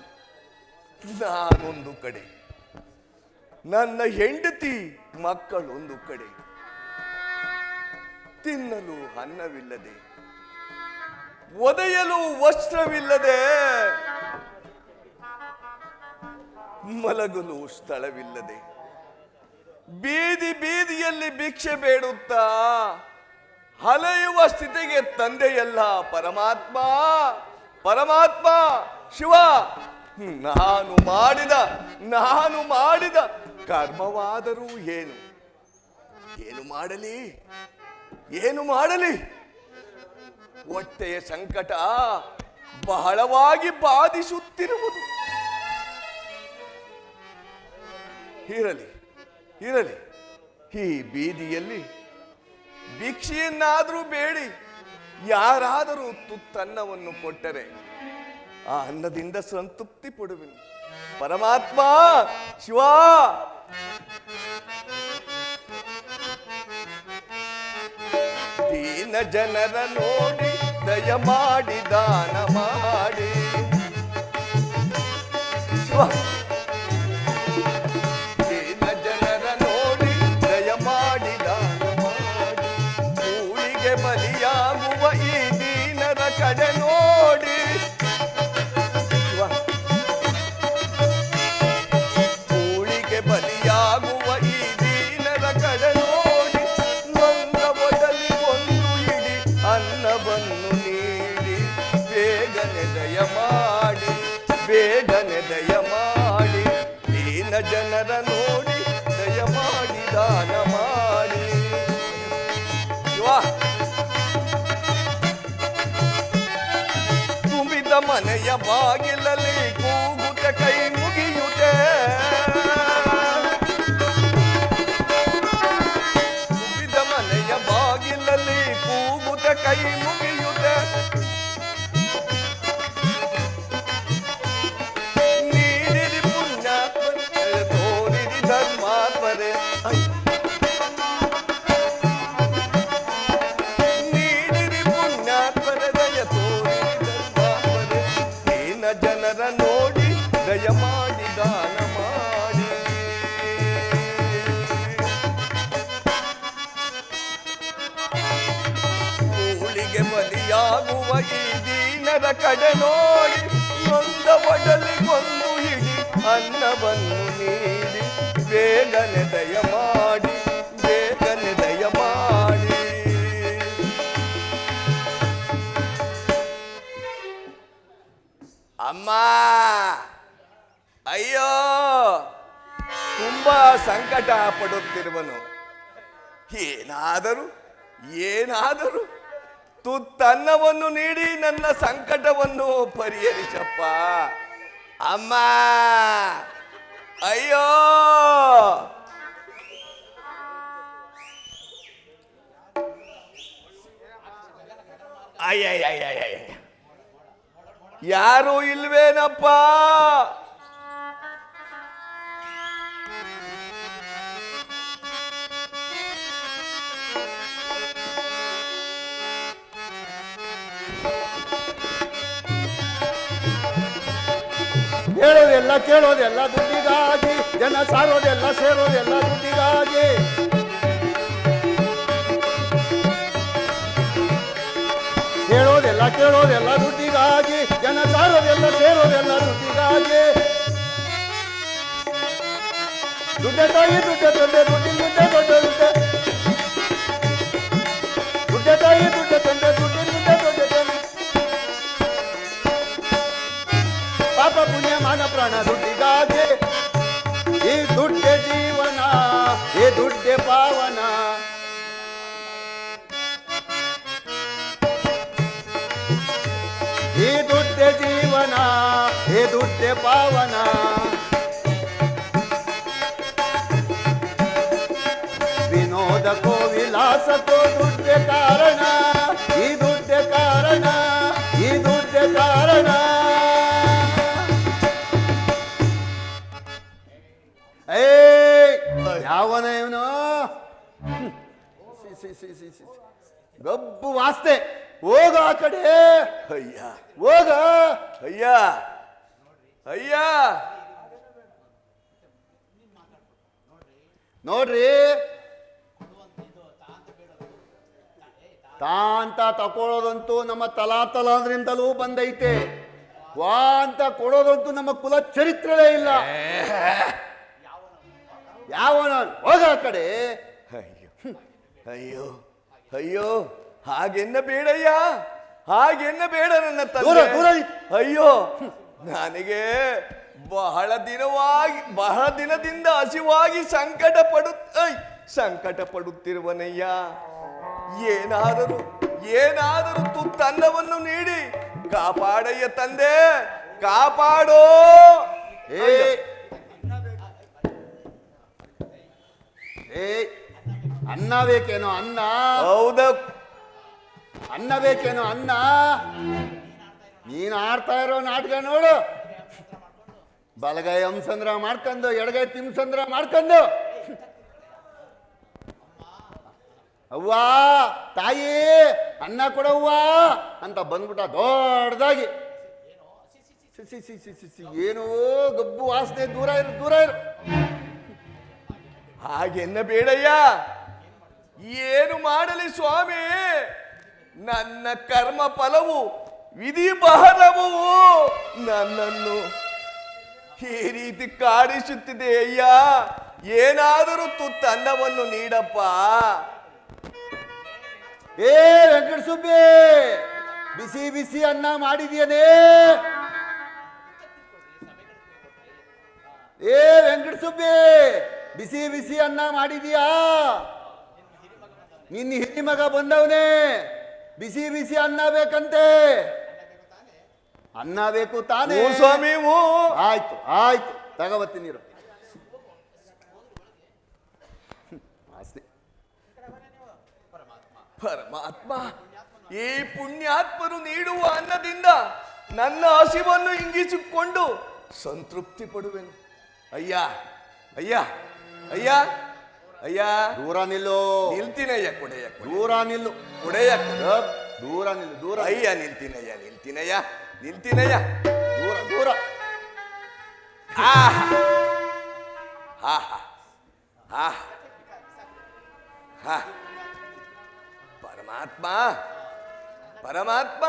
ನಾನೊಂದು ಕಡೆ, ನನ್ನ ಹೆಂಡತಿ ಮಕ್ಕಳೊಂದು ಕಡೆ, ತಿನ್ನಲು ಅನ್ನವಿಲ್ಲದೆ, ಒದೆಯಲು ವಸ್ತ್ರವಿಲ್ಲದೆ, ಮಲಗಲು ಸ್ಥಳವಿಲ್ಲದೆ, ಬೀದಿ ಬೀದಿಯಲ್ಲಿ ಭಿಕ್ಷೆ ಬೇಡುತ್ತಾ ಅಲೆಯುವ ಸ್ಥಿತಿಗೆ ತಂದೆಯಲ್ಲ ಪರಮಾತ್ಮ. ಪರಮಾತ್ಮ ಶಿವ, ನಾನು ಮಾಡಿದ ಕರ್ಮವಾದರೂ ಏನು ಮಾಡಲಿ? ಹೊಟ್ಟೆಯ ಸಂಕಟ ಬಹಳವಾಗಿ ಬಾಧಿಸುತ್ತಿರುವುದು. ಇರಲಿ, ಈ ಬೀದಿಯಲ್ಲಿ ಭಿಕ್ಷೆಯನ್ನಾದರೂ ಬೇಡಿ ಯಾರಾದರೂ ತುತ್ತನ್ನವನ್ನು ಕೊಟ್ಟರೆ ಆ ಅನ್ನದಿಂದ ಸಂತೃಪ್ತಿ ಪಡುವೆನು. ಪರಮಾತ್ಮ ಶಿವ, ದೀನ ಜನರ ನೋಡಿ ದಯ ಮಾಡಿ ದಾನ ಮಾಡಿ ಶಿವ, ಬಲಿಯಾಗುವ ಈ ದೀನರ ಕಡೆ ನೋಡಿ, ಕೂಳಿಗೆ ಬಲಿಯಾಗುವ ಈ ದೀನರ ಕಡೆ ನೋಡಿ, ನೊಂದ ಒಡಲಿ ಒಂದು ಇಡಿ ಅನ್ನವನ್ನು ನೀಡಿ ಬೇಗನೆ ದಯ ಮಾಡಿ ದೀನ ಜನರ ನೋಡಿ ದಯ ಮಾಡಿ ದಾನ ಮಾಡಿ. ತುಂಬಿದ ಮನೆಯ ಬಾಗಿಲಲ್ಲಿ ಕೂಗುತ್ತ ಕೈ ಮುಗಿಯುತ್ತೆ, ತುಂಬಿದ ಮನೆಯ ಬಾಗಿಲಲ್ಲಿ ಕೂಗುತ್ತ ಕೈ ಮುಗಿಯುತ್ತೆ, ನೀಡಿರಿ ಪುಣ್ಯಾತ್ಮರೆ ತೋರಿರಿ ಧರ್ಮಾತ್ಮರೆ, ಜನರ ನೋಡಿ ದಯ ಮಾಡಿ ದಾನ ಮಾಡಿ. ಕೂಳಿಗೆ ಬಲಿಯಾಗುವ ಈ ದೀನರ ಕಡೆ ನೋಡಿ, ನೊಂದ ಒಡಲಿಗೊಂದು ಹಿಡಿ ಅನ್ನವನ್ನು ನೀಡಿ ಬೇಗನೆ ದಯ ಮಾಡಿ. ಅಮ್ಮ, ಅಯ್ಯೋ, ತುಂಬಾ ಸಂಕಟ ಪಡುತ್ತಿರುವನು. ಏನಾದರೂ ತುತ್ತನ್ನವನ್ನು ನೀಡಿ ನನ್ನ ಸಂಕಟವನ್ನು ಪರಿಹರಿಸಪ್ಪ. ಅಮ್ಮ, ಅಯ್ಯೋ, ಅಯ್ಯ, ಯಾರೂ ಇಲ್ವೇನಪ್ಪ? ಹೇಳೋದೆಲ್ಲ ಕೇಳೋದೆಲ್ಲ ದುಡ್ಡಿಗಾಗಿ, ಜನ ಸಾರೋದೆಲ್ಲ ಸೇರೋದೆಲ್ಲ ದುಡ್ಡಿಗಾಗಿ. ಹೇಳೋದೆಲ್ಲ ಕೇಳೋದೆಲ್ಲ ದುಡ್ಡಿಗಾಗಿ, ಜನ ಸಾರೋದೆಲ್ಲ ಸೇರೋದೆಲ್ಲ ದುಡ್ಡಿಗಾಗಿ. ದುಡ್ಡೆ ತಾಯಿ ದುಡ್ಡೆ ತಂದೆ, ದುಡ್ಡಿನ ದುಡ್ಡೆ ದೊಡ್ಡ ದುಡ್ಡೆ, ದುಡ್ಡೆ ತಾಯಿ ದುಡ್ಡೆ ತಂದೆ, ದುಡ್ಡಿನ ದುಡ್ಡೆ ದೊಡ್ಡ ತಂದೆ. ಪಾಪ ಪುಣ್ಯ ಮಾನ ಪ್ರಾಣ ದುಡ್ಡಿಗಾಗಿ, ಈ ದುಡ್ಡೆ ಜೀವನ, ಈ ದುಡ್ಡೆ ಪಾವನ. ದುಡ್ಡೆ ಪಾವನ. ವಿನೋದಕ್ಕೋ ವಿಲಾಸಕ್ಕೋ ದುಡ್ಡೆ ಕಾರಣ, ಈ ದುಡ್ಡೆ ಕಾರಣ, ಈ ದುಡ್ಡೆ ಕಾರಣ. ಏ ಯಾವನ ಇವನು? ಗಬ್ಬು ವಾಸ್ತೆ. ಹೋಗ ಆ ಕಡೆ. ಅಯ್ಯ ಹೋಗ. ಅಯ್ಯ ಅಯ್ಯ ನೋಡ್ರಿ, ತಾ ಅಂತ ತಕೊಳ್ಳೋದಂತೂ ನಮ್ಮ ತಲಾಂತರಿಂದಲೂ ಬಂದೈತೆ. ವಾ ಅಂತ ಕೊಡೋದಂತೂ ನಮ್ಮ ಕುಲ ಚರಿತ್ರೆಯೇ ಇಲ್ಲ. ಯಾವನ? ಹೋಗ ಆ ಕಡೆ. ಅಯ್ಯೋ ಅಯ್ಯೋ ಅಯ್ಯೋ, ಹಾಗೆನ್ನ ಬೇಡಯ್ಯ, ಹಾಗೆನ್ನ ಬೇಡ ನನ್ನ ತಂದೆ. ಅಯ್ಯೋ, ನನಗೆ ಬಹಳ ದಿನದಿಂದ ಹಸಿವಾಗಿ ಸಂಕಟ ಪಡುತ್ತಿರುವನಯ್ಯ. ಏನಾದರೂ ತುತ್ತನ್ನವನ್ನು ನೀಡಿ ಕಾಪಾಡಯ್ಯ ತಂದೆ, ಕಾಪಾಡೋ. ಅನ್ನ ಬೇಕೇನೋ? ಅನ್ನ? ಹೌದ, ಅನ್ನ ಬೇಕೇನೋ? ಅನ್ನ. ನೀನು ಆಡ್ತಾ ಇರೋ ನಾಟಕ ನೋಡು. ಬಲಗೈ ಹಂಸಂದ್ರ ಮಾಡ್ಕೊಂಡು, ಎಡಗೈ ತಿಮ್ಸಂದ್ರ ಮಾಡ್ಕೊಂಡು, ಅವ್ವಾ ತಾಯಿ ಅನ್ನ ಕೊಡವ್ವ ಅಂತ ಬಂದ್ಬಿಟ್ಟ ದೊಡ್ಡದಾಗಿ. ಏನೋ ಗಬ್ಬು ವಾಸನೆ. ದೂರ ಇರು, ದೂರ ಇರು. ಹಾಗೆನ್ನ ಬೇಡಯ್ಯ. ಏನು ಮಾಡಲಿ ಸ್ವಾಮಿ, ನನ್ನ ಕರ್ಮ ಫಲವು ವಿಧಿ ಬಹಳವು ನನ್ನನ್ನು ಈ ರೀತಿ ಕಾಡಿಸುತ್ತಿದೆ ಅಯ್ಯ. ಏನಾದರೂ ತುತ್ತನ್ನವನ್ನು ನೀಡಪ್ಪ. ಏ ವೆಂಕಟ ಸುಬ್ಬಿ, ಬಿಸಿ ಬಿಸಿ ಅನ್ನ ಮಾಡಿದ್ಯನೇ? ಏ ವೆಂಕಟ ಸುಬ್ಬಿ, ಬಿಸಿ ಬಿಸಿ ಅನ್ನ ಮಾಡಿದೀಯಾ? ನಿನ್ನ ಹಿರಿ ಮಗ ಬಂದವನೇ, ಬಿಸಿ ಬಿಸಿ ಅನ್ನ ಬೇಕಂತೆ. ಅನ್ನ ಬೇಕು ತಾನೇ ಸ್ವಾಮಿ? ಆಯ್ತು ಆಯ್ತು, ತಗೋಬತ್ತೀನಿ ನೀರು. ಪರಮಾತ್ಮ, ಈ ಪುಣ್ಯಾತ್ಮರು ನೀಡುವ ಅನ್ನದಿಂದ ನನ್ನ ಹಸಿವನ್ನು ಇಂಗಿಸಿಕೊಂಡು ಸಂತೃಪ್ತಿ ಪಡುವೆನು. ಅಯ್ಯ ಅಯ್ಯ ಅಯ್ಯ ಅಯ್ಯ, ದೂರ ನಿಲ್ಲು. ನಿಲ್ತೀನಯ್ಯ, ಕೊಡೆಯ. ದೂರ ನಿಲ್ಲು, ಕೊಡೆಯ. ದೂರ ನಿಲ್ಲು, ದೂರ. ಅಯ್ಯ ನಿಲ್ತೀನಯ್ಯ, ನಿಲ್ತೀನಯ್ಯ, ನಿಲ್ತೀನಯ್ಯ. ದೂರ ದೂರ. ಆಹಾ ಆಹಾ ಆಹಾ. ಪರಮಾತ್ಮ ಪರಮಾತ್ಮ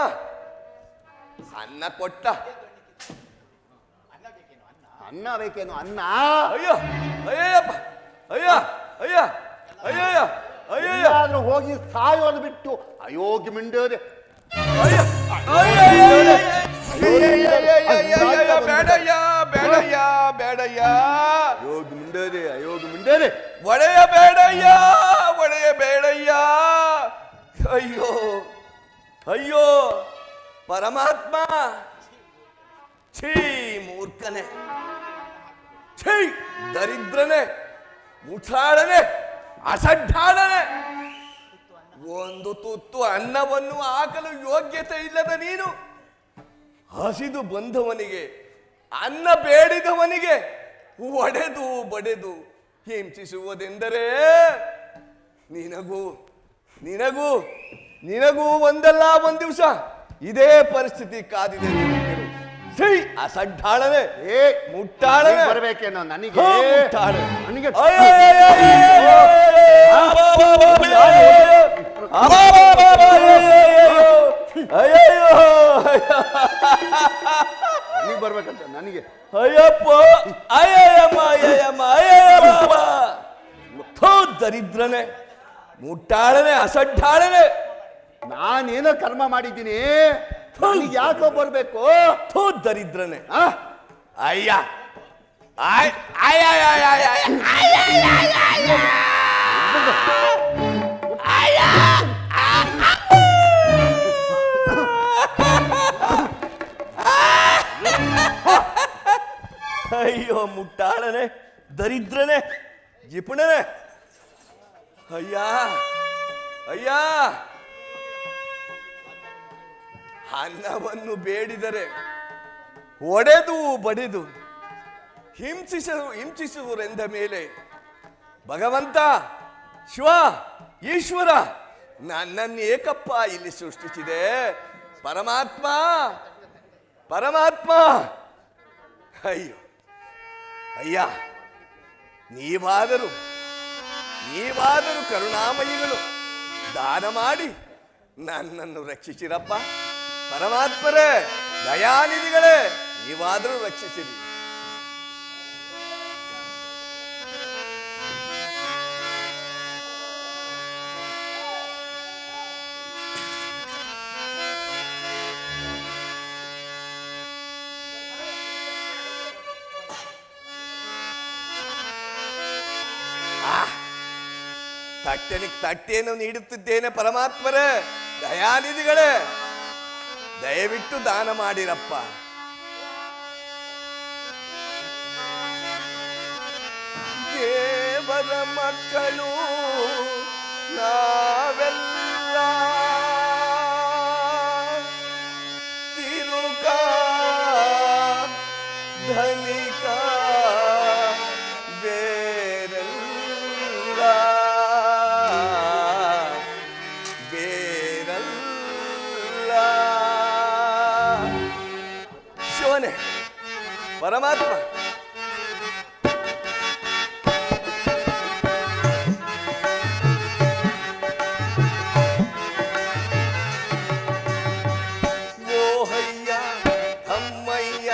ಅನ್ನ ಕೊಟ್ಟ. ಅನ್ನ ಬೇಕೇನು? ಅನ್ನ? ಅಯ್ಯೋ ಅಯ್ಯಪ್ಪ, ಅಯ್ಯ ಅಯ್ಯ ಅಯ್ಯಯ್ಯ ಅಯ್ಯಯ್ಯ, ಹೋಗಿ ಸಾಯೋದು ಬಿಟ್ಟು ಅಯೋಗ್ಯ ಮಿಂಡೋದೆ. ಬೇಡಯ್ಯ ಬೇಡಯ್ಯ ಬೇಡಯ್ಯ, ಅಯೋಗ್ಯ ಮಿಂಡೋದೆ, ಅಯೋಗ್ಯ ಮಿಂಡೋದೆ. ಒಡೆಯ ಬೇಡಯ್ಯ, ಒಡೆಯ ಬೇಡಯ್ಯ. ಅಯ್ಯೋ ಅಯ್ಯೋ ಪರಮಾತ್ಮ, ಛೀ ಮೂರ್ಖನೆ, ಛೀ ದರಿದ್ರನೆ, ಮುಠಾಳನೆ, ಅಸಡ್ಡಾಳನೆ. ಒಂದು ತುತ್ತು ಅನ್ನವನ್ನು ಹಾಕಲು ಯೋಗ್ಯತೆ ಇಲ್ಲದ ನೀನು ಹಸಿದು ಬಂದವನಿಗೆ, ಅನ್ನ ಬೇಡಿದವನಿಗೆ ಒಡೆದು ಬಡೆದು ಹಿಂಸಿಸುವುದೆಂದರೆ ನಿನಗೂ ನಿನಗೂ ನಿನಗೂ ಒಂದಲ್ಲ ಒಂದು ದಿವಸ ಇದೇ ಪರಿಸ್ಥಿತಿ ಕಾದಿದೆ. ಸರಿ, ಅಸಡ್ಡಾಳನೆ, ಮುಟ್ಟಾಳನೆ ಬರಬೇಕೇನೋ ನನಗೆ. ನನಗೆ ನೀ ಬರ್ಬೇಕಂತ ನನಗೆ. ಅಯ್ಯಪ್ಪ ಅಯ್ಯಮ್ಮ ಅಯ್ಯಮ್ಮ ಅಯ್ಯಮ್ಮ, ದರಿದ್ರನೆ, ಮುಟ್ಟಾಳನೆ, ಅಸಡ್ಡಾಳನೆ. ನಾನೇನೋ ಕರ್ಮ ಮಾಡಿದ್ದೀನಿ, ಯಾಕೋ ಬರ್ಬೇಕು? ದರಿದ್ರನೆ. ಅಯ್ಯ ಮುಟ್ಟಾಳನೆ, ದರಿದ್ರನೆ, ಜಿಪುಣನೆ. ಅಯ್ಯ ಅಯ್ಯ, ಅನ್ನವನ್ನು ಬೇಡಿದರೆ ಒಡೆದು ಬಡಿದು ಹಿಂಸಿಸುವರೆಂದ ಮೇಲೆ ಭಗವಂತ, ಶಿವ, ಈಶ್ವರ ನನ್ನನ್ನು ಏಕಪ್ಪ ಇಲ್ಲಿ ಸೃಷ್ಟಿಸಿದೆ? ಪರಮಾತ್ಮ, ಪರಮಾತ್ಮ. ಅಯ್ಯೋ ಅಯ್ಯ, ನೀವಾದರೂ ಕರುಣಾಮಯಿಗಳು ದಾನ ಮಾಡಿ ನನ್ನನ್ನು ರಕ್ಷಿಸಿರಪ್ಪ. ಪರಮಾತ್ಮರೇ, ದಯಾನಿಧಿಗಳೇ, ನೀವಾದರೂ ರಕ್ಷಿಸಿರಿ. ತಟ್ಟೆಯನ್ನು ನೀಡುತ್ತಿದ್ದೇನೆ ಪರಮಾತ್ಮರೇ, ದಯಾನಿಧಿಗಳೇ, ದಯವಿಟ್ಟು ದಾನ ಮಾಡಿರಪ್ಪ. ದೇವರ ಮಕ್ಕಳು ನಾವೆಲ್ಲ ತಿರುಗ ಧನಿಕ ಪರಮಾತ್ಮ. ಓಹಯ್ಯ ಅಮ್ಮಯ್ಯ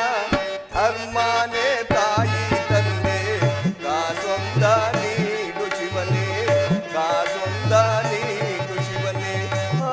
ಧರ್ಮನೇ ತಾಯಿ ತಂದೆ, ಕಾಸೊಂದ ನೀಡು ಶಿವನೇ, ಕಾಸೊಂದ ನೀಡು ಶಿವನೇ. ಆ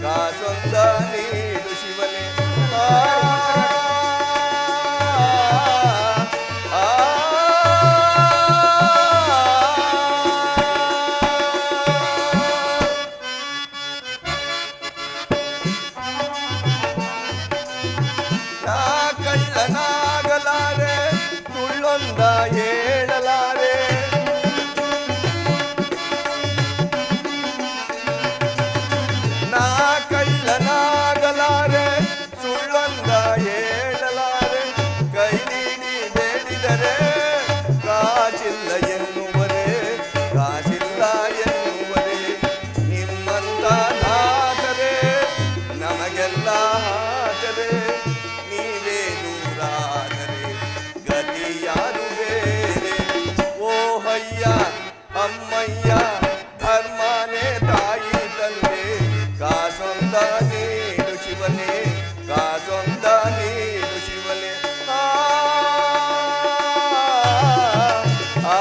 ಕಾಸೊಂದ ನೀಡು ಶಿವನೇ ನಾ ಕಳ್ಳನಾಗಲಾರೆ ಸುಳ್ಳೊಂದ ಹೇಳಲಾರೆ ನಾ ಕಳ್ಳನಾಗಲಾರೆ ಸುಳ್ಳೊಂದ ಹೇಳಲಾರೆ ಕೈ ನೀಡಿ ಬೇಡಿದರೆ ಕಾಸಿಲ್ಲ ಎನ್ನುವರೆ ಕಾಸಿಲ್ಲ ಎನ್ನುವರೆ ನಿಮ್ಮಂತ ನಾದರೆ ನಮಗೆಲ್ಲ ಆದರೆ ನೀವೇ ದೂರಾದರೆ ಗತಿ ಯಾರು ಬೇರೆ ಓ ಹಯ್ಯ ಅಮ್ಮಯ್ಯ ಧರ್ಮನೇ ತಾಯಿ ತಂದೆ ಕಾಸೊಂದ ನೀಡು ಶಿವನೇ ಕಾಸೊಂದ ನೀಡು ಶಿವನೇ ಆ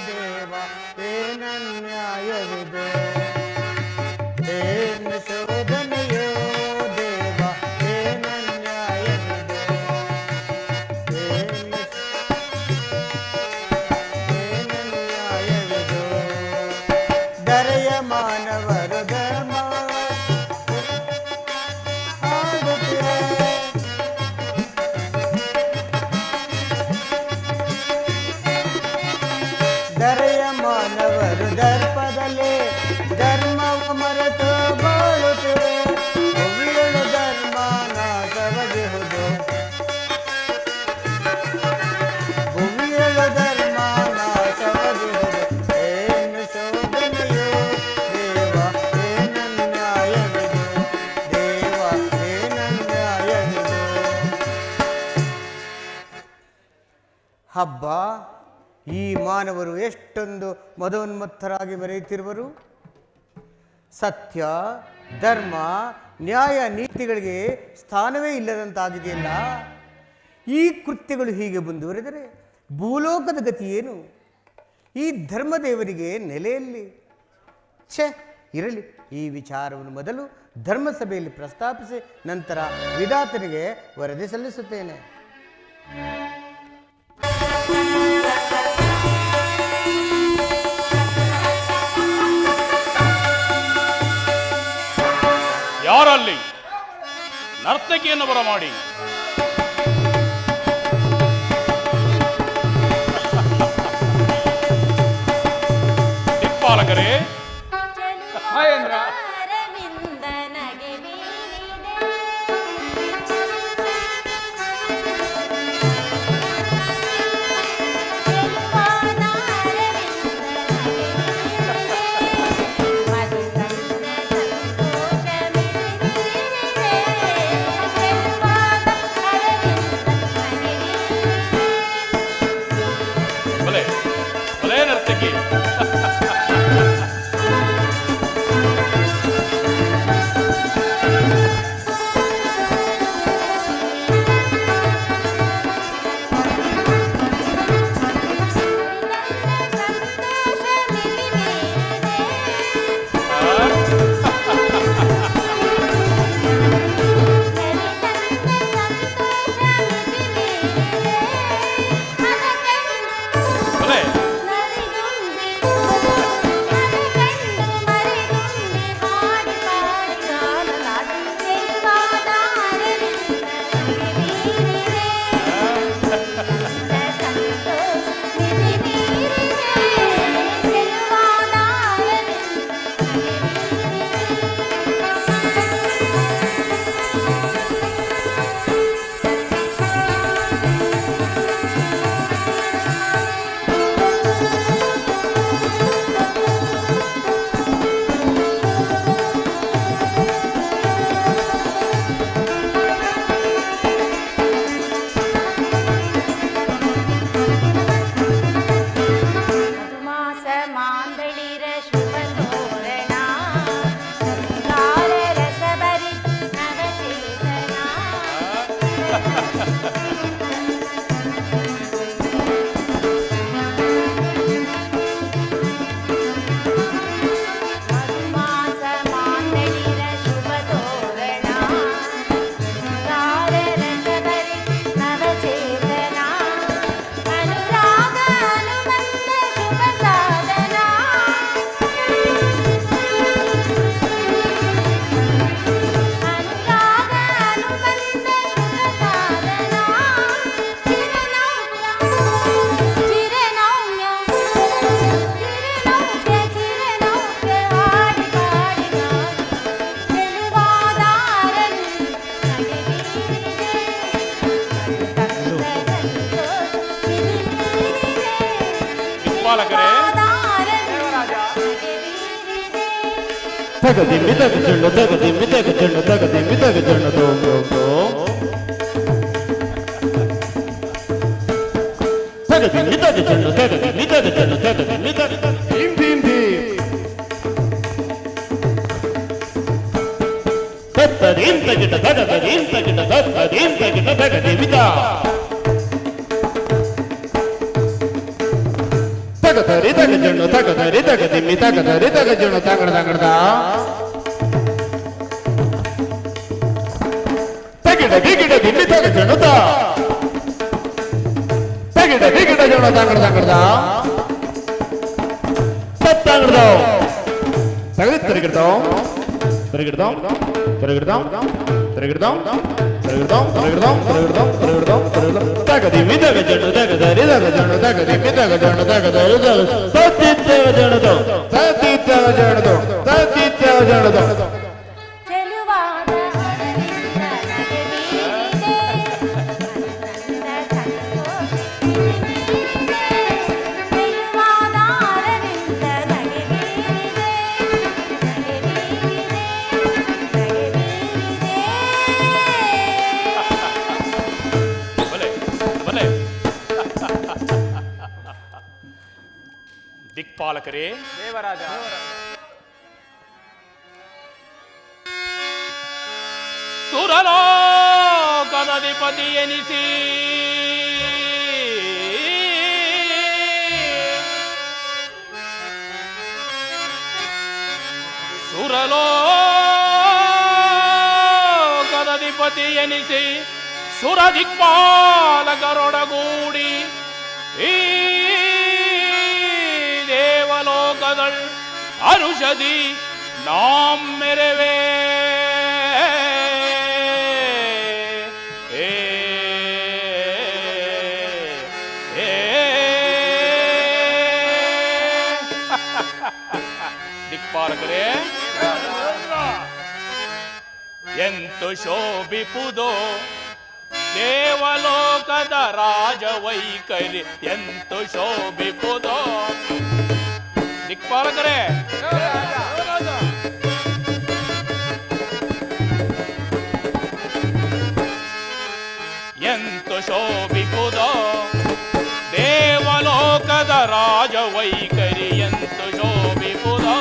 ದೇವ ಏನನ್ಯಾಯವಿದು ಏನು ಶೋಧನೆಯೋ ದೇವ ಏನನ್ಯಾಯವಿದು ಏನನ್ಯಾಯವಿದು ದರೆಯ ಮಾನವರು ಧರ್ಮ ಆಗುತ್ತಿದೆ ದರೆಯ ಮಾನವರು ದರ್ಪದಲ್ಲಿ ಧರ್ಮವು ಮರೆತು ಬಾಳುತ್ತಿವೆ ಒಳ್ಳೆಯ ಧರ್ಮ ನಾಶವದಿಹುದು ಭುವಿಯೊಳ ಧರ್ಮ ನಾಶವದಿಹುದು ಏನು ಶೋಧನೆಯೋ ದೇವ ಏನನ್ಯಾಯವಿದು ದೇವ ಏನನ್ಯಾಯವಿದು ಹಬ್ಬ ಈ ಮಾನವರು ಎಷ್ಟೊಂದು ಮದೋನ್ಮತ್ತರಾಗಿ ಮೆರೆಯುತ್ತಿರುವರು ಸತ್ಯ ಧರ್ಮ ನ್ಯಾಯ ನೀತಿಗಳಿಗೆ ಸ್ಥಾನವೇ ಇಲ್ಲದಂತಾಗಿದೆಯಲ್ಲ ಈ ಕೃತ್ಯಗಳು ಹೀಗೆ ಮುಂದುವರೆದರೆ ಭೂಲೋಕದ ಗತಿ ಏನು ಈ ಧರ್ಮದೇವರಿಗೆ ನೆಲೆಯಲ್ಲಿ ಛೆ ಇರಲಿ ಈ ವಿಚಾರವನ್ನು ಮೊದಲು ಧರ್ಮಸಭೆಯಲ್ಲಿ ಪ್ರಸ್ತಾಪಿಸಿ ನಂತರ ವಿಧಾತನಿಗೆ ವರದಿ ಸಲ್ಲಿಸುತ್ತೇನೆ ಯಾರಲ್ಲಿ ನರ್ತಕಿಯನ್ನು ಬರಮಾಡಿ ದಿಕ್ಪಾಲಕರೇ ಮಹೇಂದ್ರ ಭಲೆ ಭಲೆ ನರ್ತಕಿ ಭಲೆ ತಗದಿಮ್ಮಿ ತಗಜುಂಡು ತಗದಿಮ್ಮಿ ತಗಜುಂಡು ತಗದಿಮ್ಮಿ ತಗಜುಂಡು ತೋಮ್ ತೋಮ್ ತೋಮ್ ತಗದಿಮ್ಮಿ ತಗಜುಂಡು ತಗದಿಮ್ಮಿ ತಗಜುಂಡು ತಗದಿಮ್ಮಿ ತಗಜುಂಡು ಭೀಮ್ ಭೀಮ್ ಭೀಮ್ ತತ್ತದೀಂ ತಗಿಟ ತಗದೀಂ ತಗಿಟ ತತ್ತದೀಂ ತಗಿಟ ತಗದಿಮಿತ ತಗದರಿ ತಗಜುಂಡು ತಗದರಿ ತಗದಿಮ್ಮಿ ತಗದರಿ ತಗಜುಂಡು ತಗಡ ತಗಡದ ತಗಿಡ ಗಿಗಿಡ ದಿಮ್ಮಿ ತಗಜುಂಡು ತಗಿಡ ಗಿಗಿಡ ಜುಂಡು ತಗಡ ತಗಡದ ತತ್ತಗಡದ ತಗದಿ ತರಿಗಿಡ್ತಾವ ತರಿಗಿಡ್ತಾವ ತರಿಗಿಡ್ತಾವ ತರಿಗಿಡ್ತಾವ ತರಿಗಿಡ್ತಾವ ತರಿಗಿಡ್ತಾವ ತರಿಗಿಡ್ತಾವ ತರಿಗಿಡ್ತಾವ ತರಿಗಿಡ್ತಾವ ತಗದಿಮ್ಮಿ ತಗಜುಂಡು ತಗದರಿ ತಗಜುಂಡು ತಗದಿಮ್ಮಿ ತಗಜುಂಡು ತಗದರಿ ತತ್ತಿ ತಗಜುಂಡು ತತ್ತಿ ತಗಜುಂಡು ತತ್ತಿ ತಗಜುಂಡು ಚೆಲುವಾದ ಅರವಿಂದ ನಗೆ ಬೀರಿದೆ ನನ್ನ ಸಂತೋಷ ಚೆಲುವಾದ ಅರವಿಂದ ನಗೆ ಬೀರಿದೆ ನಗೆ ಬೀರಿದೆ ಬಲೆ ಬಲೆ ದಿಕ್ಪಾಲಕರೇ ದೇವರಾಜ ಸುರಲೋಕದ ಅಧಿಪತಿ ಎನಿಸಿ ಸುರಲೋಕದ ಅಧಿಪತಿ ಎನಿಸಿ ಸುರ ದಿಕ್ಪಾಲಕರೊಡಗೂಡಿ ಈ ದೇವಲೋಕದಳ್ ಅರುಷದಿ ನಾಂ ಮೆರವೇ ದಿಕ್ಪಾಲಕರೇ ಎಂತು ಶೋಭಿಪುದೋ ದೇವಲೋಕದ ರಾಜವೈಖರಿ ಎಂತು ಶೋಭಿಪುದೋ ದಿಕ್ಪಾಲಕರೇ ಎಂತು ಶೋಭಿಪುದೋ ದೇವಲೋಕದ ರಾಜವೈಖರಿ ಎಂತು ಶೋಭಿಪುದೋ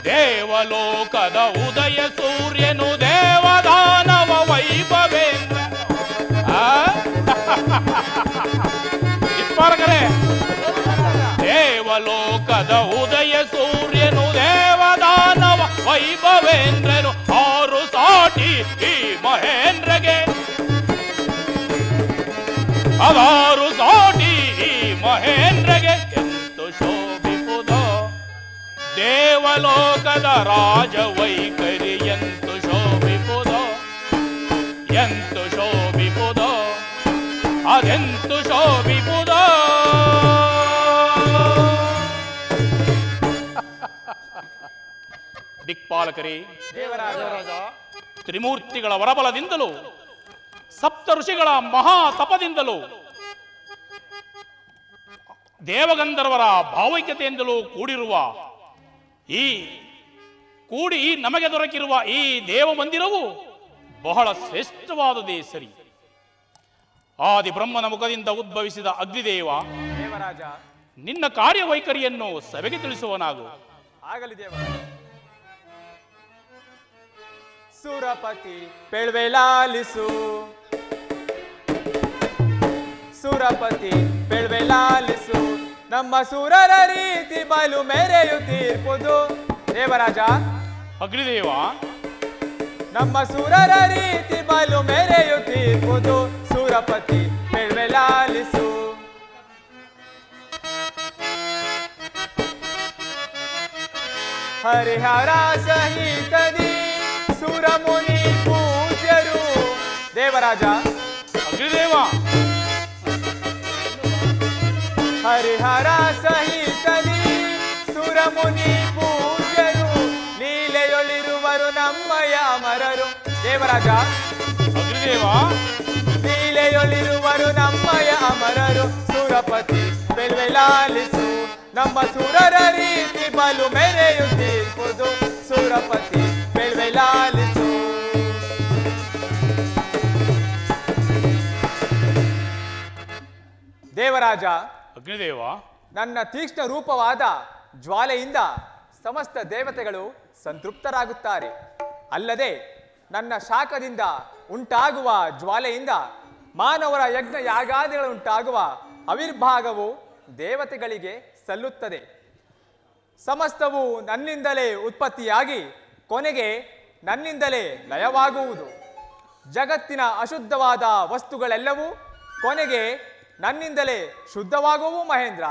ದೇವಲೋಕದ ಉದಯ ಸೂರ್ಯನು ದೇವದಾನವ ವೈಭವೇಂದ್ರ ಇಪ್ಪಾರಕರೇ ದೇವಲೋಕದ ಉದಯ ಸೂರ್ಯನು ದೇವದಾನವ ವೈಭವೇಂದ್ರನು ಆರು ಸಾಟಿ ಈ ಮಹೇಂದ್ರಗೆ ಅದಾರು ಸಾಟಿ ಈ ಮಹೇಂದ್ರಗೆ ಎಂತು ಶೋಭಿಪುದೋ ದೇವಲೋಕದ ರಾಜವೈಖರಿ ಎಂತು ಶೋಭಿಪುದೋ ಎಂತು ಶೋಭಿಪುದೋ ಅದೆಂತು ಶೋಭಿಪುದೋ ದಿಕ್ಪಾಲಕರೇ ದೇವರಾಜ ತ್ರಿಮೂರ್ತಿಗಳ ವರಬಲದಿಂದಲೂ ಸಪ್ತ ಋಷಿಗಳ ಮಹಾ ತಪದಿಂದಲೂ ದೇವಗಂಧರ್ವರ ಭಾವೈಕ್ಯತೆಯಿಂದಲೂ ಕೂಡಿರುವ ಕೂಡಿ ನಮಗೆ ದೊರಕಿರುವ ಈ ದೇವ ಮಂದಿರವು ಬಹಳ ಶ್ರೇಷ್ಠವಾದುದೇ ಸರಿ. ಆದಿ ಬ್ರಹ್ಮನ ಮುಖದಿಂದ ಉದ್ಭವಿಸಿದ ಅಗ್ನಿದೇವ ದೇವರಾಜ ನಿನ್ನ ಕಾರ್ಯವೈಖರಿಯನ್ನು ಸಭೆಗೆ ತಿಳಿಸುವನಾಗು. ಆಗಲಿ ದೇವರಾಜ. ಸುರಪತಿ ಪೆಳ್ವೆಲಾಲಿಸು ಸುರಪತಿ ಪೆಳ್ವೆಲಾಲಿಸು ನಮ್ಮ ಸುರರ ರೀತಿ ಬಲು ಮೆರೆಯುತ್ತೀರ್ಪುದು. ದೇವರಾಜ ಅಗ್ನಿದೇವ ನಮ್ಮ ಸುರರ ರೀತಿ ಬಲು ಮೆರೆಯುತ್ತೀರ್ಪುದು. ಸುರಪತಿ ಪೆಳ್ವೆಲಾಲಿಸು ಹರಿಹರ ಸಹಿತದಿ ಸುರಮುನಿ ಪೂಜ್ಯರು. ದೇವರಾಜ ಅಗ್ನಿದೇವ ಹರಿಹರ ಸಹಿತದಿ ಸುರಮುನಿ ಪೂಜ್ಯರು ಲೀಲೆಯೊಳಿರುವರು ನಮ್ಮಯ ಅಮರರು. ದೇವರಾಜ ಅಗ್ನಿದೇವ ಲೀಲೆಯೊಳಿರುವರು ನಮ್ಮಯ ಅಮರರು. ಸುರ ಸುರಪತಿ ಬೆಲ್ವೆಲಾಲಿಸು ನಮ್ಮ ಸುರರ ರೀತಿ ಬಲು ಮೆರೆಯುತ್ತಿರುವುದು ಸುರಪತಿ ಬೆಲ್ವೆಲಾಲಿಸು. ದೇವರಾಜ, ಅಗ್ನಿದೇವ, ನನ್ನ ತೀಕ್ಷ್ಣ ರೂಪವಾದ ಜ್ವಾಲೆಯಿಂದ ಸಮಸ್ತ ದೇವತೆಗಳು ಸಂತೃಪ್ತರಾಗುತ್ತಾರೆ. ಅಲ್ಲದೆ ನನ್ನ ಶಾಖದಿಂದ ಉಂಟಾಗುವ ಜ್ವಾಲೆಯಿಂದ ಮಾನವರ ಯಜ್ಞ ಯಾಗಾದಿಗಳುಂಟಾಗುವ ಆವಿರ್ಭಾಗವು ದೇವತೆಗಳಿಗೆ ಸಲ್ಲುತ್ತದೆ. ಸಮಸ್ತವು ನನ್ನಿಂದಲೇ ಉತ್ಪತ್ತಿಯಾಗಿ ಕೊನೆಗೆ ನನ್ನಿಂದಲೇ ಲಯವಾಗುವುದು. ಜಗತ್ತಿನ ಅಶುದ್ಧವಾದ ವಸ್ತುಗಳೆಲ್ಲವೂ ಕೊನೆಗೆ ನನ್ನಿಂದಲೇ ಶುದ್ಧವಾಗುವು ಮಹೇಂದ್ರ.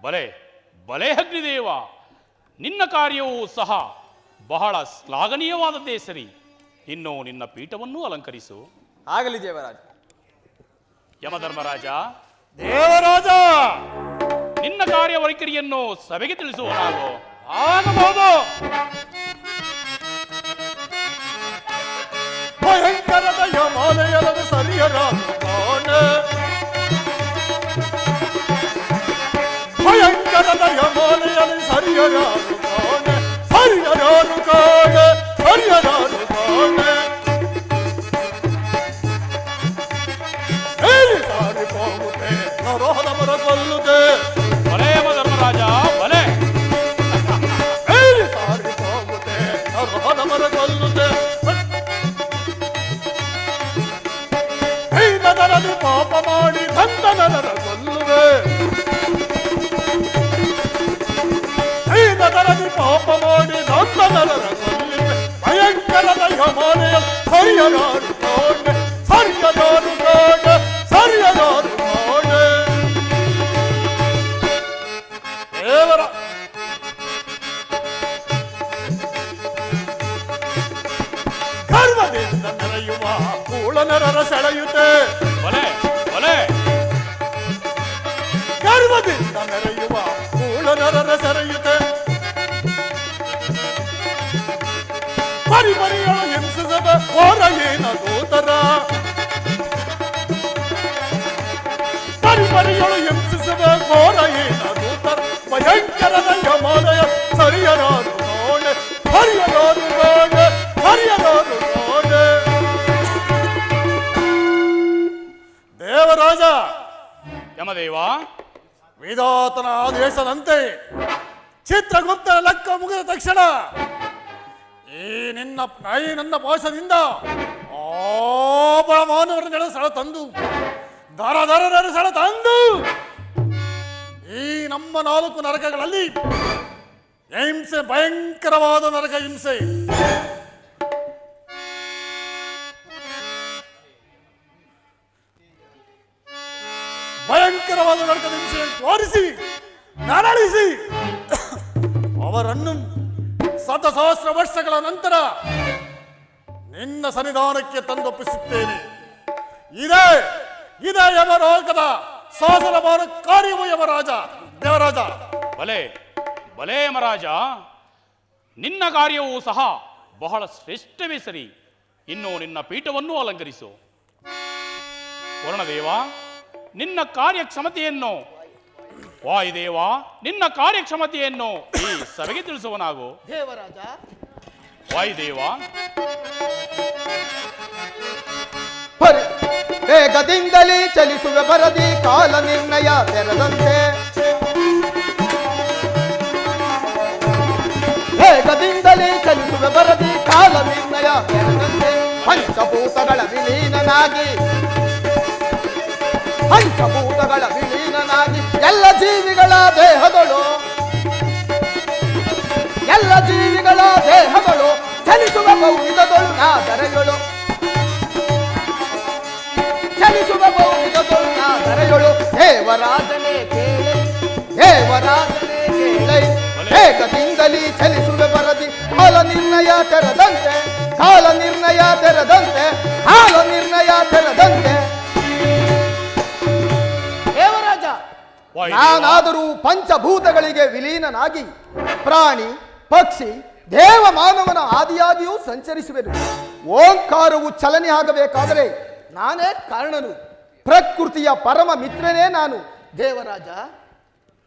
ಬಲೆ ಬಲೆ ಅಗ್ನಿದೇವ, ನಿನ್ನ ಕಾರ್ಯವೂ ಸಹ ಬಹಳ ಶ್ಲಾಘನೀಯವಾದದ್ದೇ ಸರಿ. ಇನ್ನು ನಿನ್ನ ಪೀಠವನ್ನು ಅಲಂಕರಿಸು. ಆಗಲಿ ದೇವರಾಜ. ಯಮಧರ್ಮರಾಜ, ದೇವರಾಜ, ನಿನ್ನ ಕಾರ್ಯವೈಖರಿಯನ್ನು ಸಭೆಗೆ ತಿಳಿಸುವನಾಗೋ. ಆಗಬಹುದು. ಭಯಂಕರದ ಯಮಾಲಯದ ಸರಿಯರಾನು ಕಾಣೆ, ಭಯಂಕರದ ಯಮಾಲಯದ ಸರಿಯರಾನು ಕಾಣೆ, ಹರಿಯರಾನು ಕಾಣೆ, ಹರಿಯರಾನು ಕಾಣೆ. ಸಾರಿ ಹೋಗುತ್ತೆ ನರೋಹದ ಮರ ಕೊಲ್ಲುತ್ತೆ. ಬಲೆ ಯಮಧರ್ಮರಾಜ, ಬಲೆ. ಸಾರಿ ಹೋಗುತ್ತೆ ನರೋಹದ ಮರ ಕೊಲ್ಲುತ್ತೆ. ನರದಿ ಪಾಪ ಮಾಡಿ ದಂತನರ ಕೊಲ್ಲುವೆ. ನರದಿ ಪಾಪ ಮಾಡಿ ದಂತನರ ಕೊಲ್ಲುವೆ. ಭಯಂಕರದ ಯಮಾಲಯ ಹರಿಯರಾರು ಕಾಣೆ, ಸರಿಯರಾರು ಕಾಣೆ, ಸರಿಯರಾರು ಕಾಣೆ. ದೇವರ ಗರ್ವದಿಂದ ನೆರೆಯುವ ಕೂಳನರರ ಸೆಳೆಯುತ್ತೆ. ಬಲೆ ಬಲೆ. ಗರ್ವದಿಂದ ಮೆರೆಯುವ ಕೂಳನರರ ಸೆರೆಯುತ್ತೆ. ಪರಿಮರಿಯಳ ಹಿಂಸಿಸದ ಹೋರ ಏನ ದೂತರ. ಪರಿಮರಿಯಳು ಹಿಂಸಿಸದ ಹೋರ ಏನ ದೂತರ. ಭಯಂಕರದ ಯಮಾಲಯ ಸರಿಯರಾರು ನೋಡೆ, ಹರಿಯರಾರು ನೋಡೆ, ಹರಿಯರಾರು ನೋಡೆ. ದೇವರಾಜ, ಯಮದೇವ, ವಿಧಾತನ ಆದೇಶದಂತೆ ಚಿತ್ರಗುಪ್ತನ ಲೆಕ್ಕ ಮುಗಿದ ತಕ್ಷಣ ನನ್ನ ಪಾಶದಿಂದ ಮಾನವರ ನೆಲ ಸಳ ತಂದು ದರ ಸಳ ತಂದು ಈ ನಮ್ಮ 4 ನರಕಗಳಲ್ಲಿ ಹಿಂಸೆ, ಭಯಂಕರವಾದ ನರಕ ಹಿಂಸೆ, ಭಯಂಕರವಾದ ನರಕದ ಹಿಂಸೆಯನ್ನು ತೋರಿಸಿ ನರಳಿಸಿ ಅವರನ್ನು 1,000 ವರ್ಷಗಳ ನಂತರ ನಿನ್ನ ಸನ್ನಿಧಾನಕ್ಕೆ ತಂದೊಪ್ಪಿಸುತ್ತೇನೆ. ಇದೇ ಯಮಲೋಕದ ಶಾಸನವಾದ ಕಾರ್ಯವು ಯಮರಾಜ. ದೇವರಾಜ, ಬಲೆ ಬಲೆ ಯಮರಾಜ, ನಿನ್ನ ಕಾರ್ಯವೂ ಸಹ ಬಹಳ ಶ್ರೇಷ್ಠವೇ ಸರಿ. ಇನ್ನು ನಿನ್ನ ಪೀಠವನ್ನು ಅಲಂಕರಿಸು. ವರುಣದೇವ, ನಿನ್ನ ಕಾರ್ಯಕ್ಷಮತೆಯನ್ನು, ವಾಯುದೇವ, ನಿನ್ನ ಕಾರ್ಯಕ್ಷಮತೆಯನ್ನು ಈ ಸಭೆಗೆ ತಿಳಿಸುವನಾಗು. ದೇವರಾಜ, ವಾಯುದೇವ, ವೇಗದಿಂದಲೇ ಚಲಿಸುವ ಬರದಿ ಕಾಲ ನಿರ್ಣಯ ತೆರೆದಂತೆ. ವೇಗದಿಂದಲೇ ಚಲಿಸುವ ಬರದಿ ಕಾಲ ನಿರ್ಣಯ ತೆರೆದಂತೆ. ಪಂಚಭೂತಗಳ ವಿಲೀನನಾಗಿ ಎಲ್ಲ ಜೀವಿಗಳ ದೇಹಗಳು ಚಲಿಸುವ ಬಹುವಿಧಗಳು ನಾದರೆಗಳು ದೇವರಾಜನೇ ಕೇಳೈ ವೇಗದಿಂದಲೇ ಚಲಿಸುವ ಬರದಿ ಕಾಲ ನಿರ್ಣಯ ತೆರೆದಂತೆ. ದೇವರಾಜ, ನಾನಾದರೂ ಪಂಚಭೂತಗಳಿಗೆ ವಿಲೀನನಾಗಿ ಪ್ರಾಣಿ, ಪಕ್ಷಿ, ದೇವ ಮಾನವನ ಆದಿಯಾಗಿಯೂ ಸಂಚರಿಸುವೆನು. ಓಂಕಾರವು ಚಲನೆ ಆಗಬೇಕಾದರೆ ನಾನೇ ಕಾರಣನು. ಪ್ರಕೃತಿಯ ಪರಮ ಮಿತ್ರನೇ ನಾನು. ದೇವರಾಜ.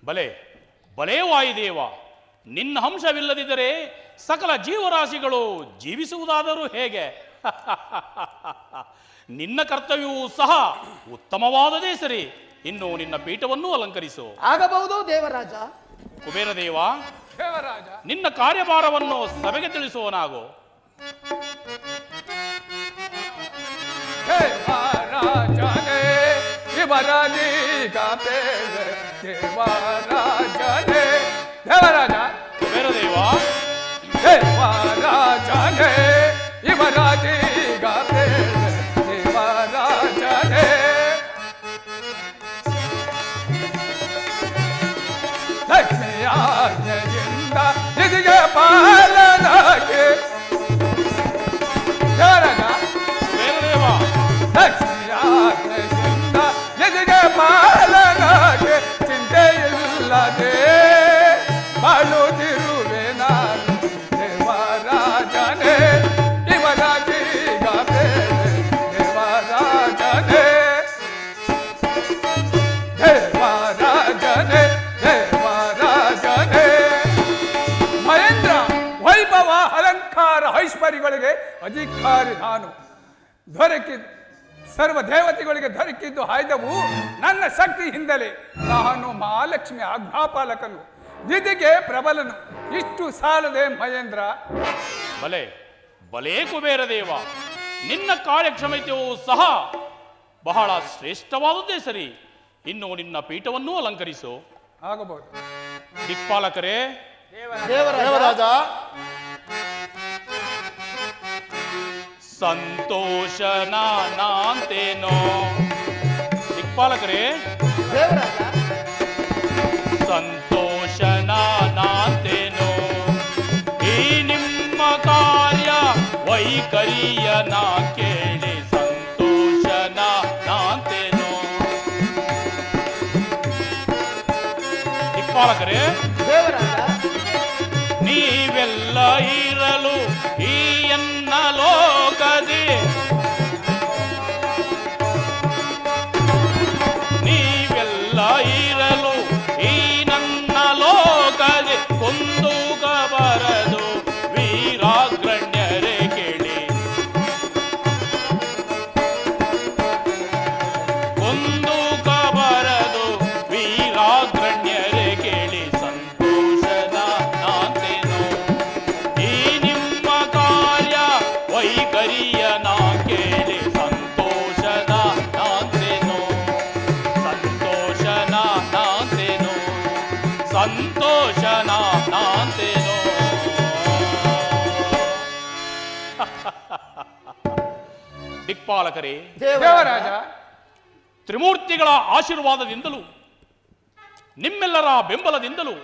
ಬಲೆ ಬಲೇ ವಾಯುದೇವ, ನಿನ್ನ ಅಂಶವಿಲ್ಲದಿದ್ದರೆ ಸಕಲ ಜೀವರಾಶಿಗಳು ಜೀವಿಸುವುದಾದರೂ ಹೇಗೆ? ನಿನ್ನ ಕರ್ತವ್ಯವೂ ಸಹ ಉತ್ತಮವಾದದೇ ಸರಿ. ಇನ್ನು ನಿನ್ನ ಪೀಠವನ್ನು ಅಲಂಕರಿಸು. ಆಗಬಹುದು ದೇವರಾಜ. ಕುಬೇರ ದೇವ, ದೇವರಾಜ, ನಿನ್ನ ಕಾರ್ಯಭಾರವನ್ನು ಸಭೆಗೆ ತಿಳಿಸುವನಾಗು. ದೇವರಾಜನೇ ಇವರಾಜೀಗ ಬೇಗ ದೇವರಾಜನೇ. ದೇವರಾಜ, ಕುಬೇರ ದೇವ, ದೇವರಾಜನೇ ಇವರಾಜೀಗ ಬೇಗ ದೇವರಾಜನೇ. ಲಕ್ಷ್ಮಿಯಾಜ್ಞೆಯಿಂದ ನಿಧಿಗೆ ಪಾಲನಾಗೆ. ದೇವರಾಜ, ಕುಬೇರ ದೇವ, ಲಕ್ಷ್ಮಿಯಾಜ್ಞೆಯಿಂದ ನಿಧಿಗೆ ಪಾಲನಾಗೆ. ಚಿಂತೆಯಿಲ್ಲದೆ ಬಾಳುತ್ತಿರುವೆ ನಾನು ದೇವರಾಜನೇ ಇವರಾಜೀಗ ಬೇಡ ದೇವರಾಜನೇ. ದೇವರಾಜನೇ ದೇವರಾಜನೇ. ಮಹೇಂದ್ರ, ವೈಭವ ಅಲಂಕಾರ ಐಶ್ವರ್ಯಗಳಿಗೆ ಅಧಿಕಾರಿ ನಾನು. ಸರ್ವ ದೇವತೆಗಳಿಗೆ ದೊರಕಿದ್ದು ಆಯ್ದವು ನನ್ನ ಶಕ್ತಿಯಿಂದಲೇ. ನಾನು ಮಹಾಲಕ್ಷ್ಮಿ ಆಜ್ಞಾಪಾಲಕನು, ನಿಧಿಗೆ ಪ್ರಬಲನು. ಇಷ್ಟು ಸಾಲದೆ ಮಹೇಂದ್ರ. ಬಲೆ ಬಲೇ ಕುಬೇರ ದೇವ, ನಿನ್ನ ಕಾರ್ಯಕ್ಷಮತೆಯೂ ಸಹ ಬಹಳ ಶ್ರೇಷ್ಠವಾದದ್ದೇ ಸರಿ. ಇನ್ನು ನಿನ್ನ ಪೀಠವನ್ನು ಅಲಂಕರಿಸು. ಆಗಬಹುದು. ದಿಕ್ಪಾಲಕರೇ, ದೇವರಾಜ, ಸಂತೋಷನ ನಾಂತೇನೋ. ದಿಕ್ಪಾಲಕರೇ, ದೇವರಾಜ, ಸಂತೋಷನ ನಾಂತೇನೋ. ಈ ನಿಮ್ಮ ಕಾರ್ಯ ವೈಖರಿಯ ನಾ ಕೇಳಿ ಸಂತೋಷನ ನಾಂತೇನೋ. ದಿಕ್ಪಾಲಕರೇ, ದೇವರಾಜ, ನೀವೆಲ್ಲ ಇರಲು ಈ ಎನ್ನ ಲೋಕದಿ, ನೀವೆಲ್ಲ ಇರಲು ಈ ನನ್ನ ಲೋಕದಿ ಕೊಂದೂಗ ಬರದು ವೀರಾಗ್ರಣ್ಯರೇ ಕೇಳಿ. ಕೊಂದೂಗ ಬರದು ವೀರಾಗ್ರಣ್ಯರೇ ಕೇಳಿ ಸಂತೋಷದ ನಾಂತೇನೋ. ಈ ನಿಮ್ಮ ಕಾರ್ಯ ವೈಖರಿಯ ನಾ ಕೇಳಿ ಸಂತೋಷದ ನಾಂತೇನೋ. ಸಂತೋಷನ ನಾಂತೇನೋ. ಸಂತೋಷನ ನಾಂತೇನೋ. ದಿಕ್ಪಾಲಕರೇ, ದೇವರಾಜ, ತ್ರಿಮೂರ್ತಿಗಳ ಆಶೀರ್ವಾದದಿಂದಲೂ ನಿಮ್ಮೆಲ್ಲರ ಬೆಂಬಲದಿಂದಲೂ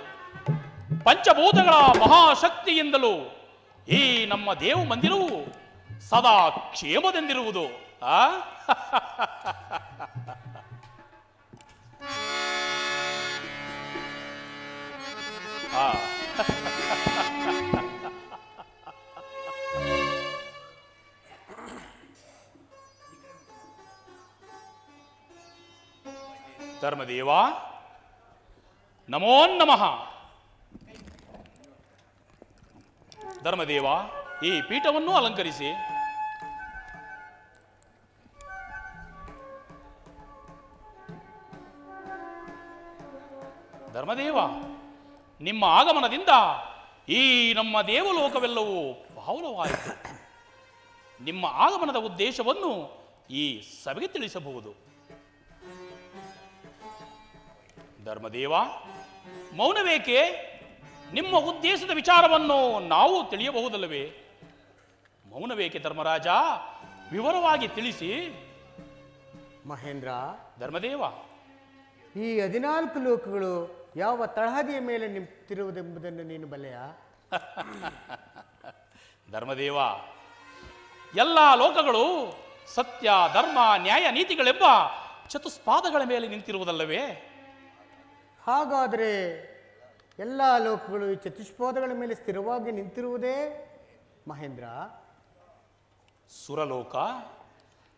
ಪಂಚಭೂತಗಳ ಮಹಾಶಕ್ತಿಯಿಂದಲೂ ಈ ನಮ್ಮ ದೇವ ಮಂದಿರವು ಸದಾ ಕ್ಷೇಮದಿಂದಿರುವುದು. ಆ ಆ. ಧರ್ಮದೇವ, ನಮೋ ನಮಃ. ಧರ್ಮದೇವ, ಈ ಪೀಠವನ್ನು ಅಲಂಕರಿಸಿ. ಧರ್ಮದೇವ, ನಿಮ್ಮ ಆಗಮನದಿಂದ ಈ ನಮ್ಮ ದೇವಲೋಕವೆಲ್ಲವೂ ಪಾವನವಾಯಿತು. ನಿಮ್ಮ ಆಗಮನದ ಉದ್ದೇಶವನ್ನು ಈ ಸಭೆಗೆ ತಿಳಿಸಬಹುದು. ಧರ್ಮದೇವ, ಮೌನವೇಕೆ? ನಿಮ್ಮ ಉದ್ದೇಶದ ವಿಚಾರವನ್ನು ನಾವು ತಿಳಿಯಬಹುದಲ್ಲವೇ? ಮೌನವೇಕೆ ಧರ್ಮರಾಜ? ವಿವರವಾಗಿ ತಿಳಿಸಿ. ಮಹೇಂದ್ರ, ಧರ್ಮದೇವ, ಈ 14 ಲೋಕಗಳು ಯಾವ ತಳಹದಿಯ ಮೇಲೆ ನಿಂತಿರುವುದೆಂಬುದನ್ನು ನೀನು ಬಲ್ಲೆಯಾ? ಧರ್ಮದೇವ, ಎಲ್ಲ ಲೋಕಗಳು ಸತ್ಯ, ಧರ್ಮ, ನ್ಯಾಯ, ನೀತಿಗಳೆಂಬ ಚತುಷ್ಪಾದಗಳ ಮೇಲೆ ನಿಂತಿರುವುದಲ್ಲವೇ? ಹಾಗಾದರೆ ಎಲ್ಲ ಲೋಕಗಳು ಈ ಚತುಷ್ಪಾದಗಳ ಮೇಲೆ ಸ್ಥಿರವಾಗಿ ನಿಂತಿರುವುದೇ ಮಹೇಂದ್ರ? ಸುರಲೋಕ,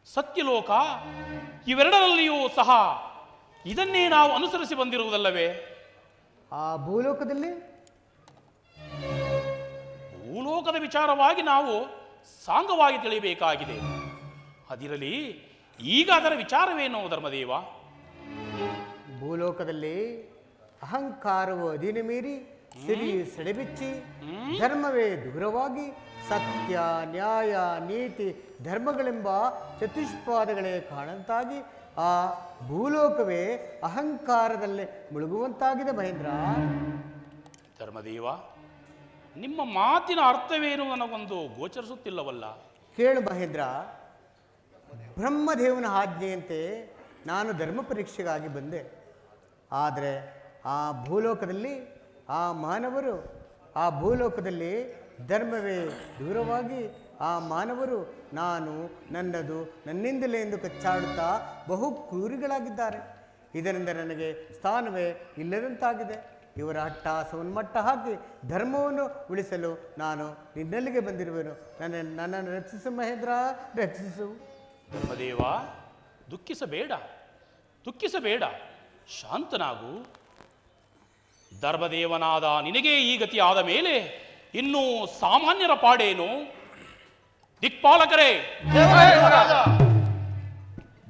ಸತ್ಯಲೋಕ ಇವೆರಡರಲ್ಲಿಯೂ ಸಹ ಇದನ್ನೇ ನಾವು ಅನುಸರಿಸಿ ಬಂದಿರುವುದಲ್ಲವೇ? ಆ ಭೂಲೋಕದಲ್ಲಿ ಭೂಲೋಕದ ವಿಚಾರವಾಗಿ ನಾವು ಸಾಂಗವಾಗಿ ತಿಳಿಯಬೇಕಾಗಿದೆ. ಅದಿರಲಿ, ಈಗ ಅದರ ವಿಚಾರವೇನು ಧರ್ಮದೇವ? ಭೂಲೋಕದಲ್ಲಿ ಅಹಂಕಾರವು ಅಧೀನ ಮೀರಿ ಸಿರಿ ಸೆಳೆಬಿಚ್ಚಿ ಧರ್ಮವೇ ದೂರವಾಗಿ ಸತ್ಯ ನ್ಯಾಯ ನೀತಿ ಧರ್ಮಗಳೆಂಬ ಚತುಷ್ಪಾದಗಳೇ ಕಾಣಂತಾಗಿ ಆ ಭೂಲೋಕವೇ ಅಹಂಕಾರದಲ್ಲೇ ಮುಳುಗುವಂತಾಗಿದೆ ಮಹೇಂದ್ರ. ಧರ್ಮದೇವ, ನಿಮ್ಮ ಮಾತಿನ ಅರ್ಥವೇನು ನನಗೊಂದು ಗೋಚರಿಸುತ್ತಿಲ್ಲವಲ್ಲ. ಕೇಳು ಮಹೇಂದ್ರ, ಬ್ರಹ್ಮದೇವನ ಆಜ್ಞೆಯಂತೆ ನಾನು ಧರ್ಮ ಪರೀಕ್ಷೆಗಾಗಿ ಬಂದೆ. ಆದರೆ ಆ ಭೂಲೋಕದಲ್ಲಿ ಆ ಮಾನವರು ಆ ಭೂಲೋಕದಲ್ಲಿ ಧರ್ಮವೇ ದೂರವಾಗಿ ಆ ಮಾನವರು ನಾನು ನನ್ನದು ನನ್ನಿಂದಲೇ ಎಂದು ಕಚ್ಚಾಡುತ್ತಾ ಬಹು ಕ್ರೂರಿಗಳಾಗಿದ್ದಾರೆ. ಇದರಿಂದ ನನಗೆ ಸ್ಥಾನವೇ ಇಲ್ಲದಂತಾಗಿದೆ. ಇವರ ಅಟ್ಟಹಾಸವನ್ನು ಮಟ್ಟ ಹಾಕಿ ಧರ್ಮವನ್ನು ಉಳಿಸಲು ನಾನು ನಿನ್ನಲ್ಲಿಗೆ ಬಂದಿರುವೆನು. ನನ್ನನ್ನು ರಕ್ಷಿಸು ಮಹೇಂದ್ರ, ರಕ್ಷಿಸು. ಧರ್ಮದೇವ, ದುಃಖಿಸಬೇಡ, ಶಾಂತನಾಗು. ಧರ್ಮದೇವನಾದ ನಿನಗೆ ಈ ಗತಿ ಆದ ಮೇಲೆ ಇನ್ನು ಸಾಮಾನ್ಯರ ಪಾಡೇನು? ದಿಕ್ಪಾಲಕರೇ,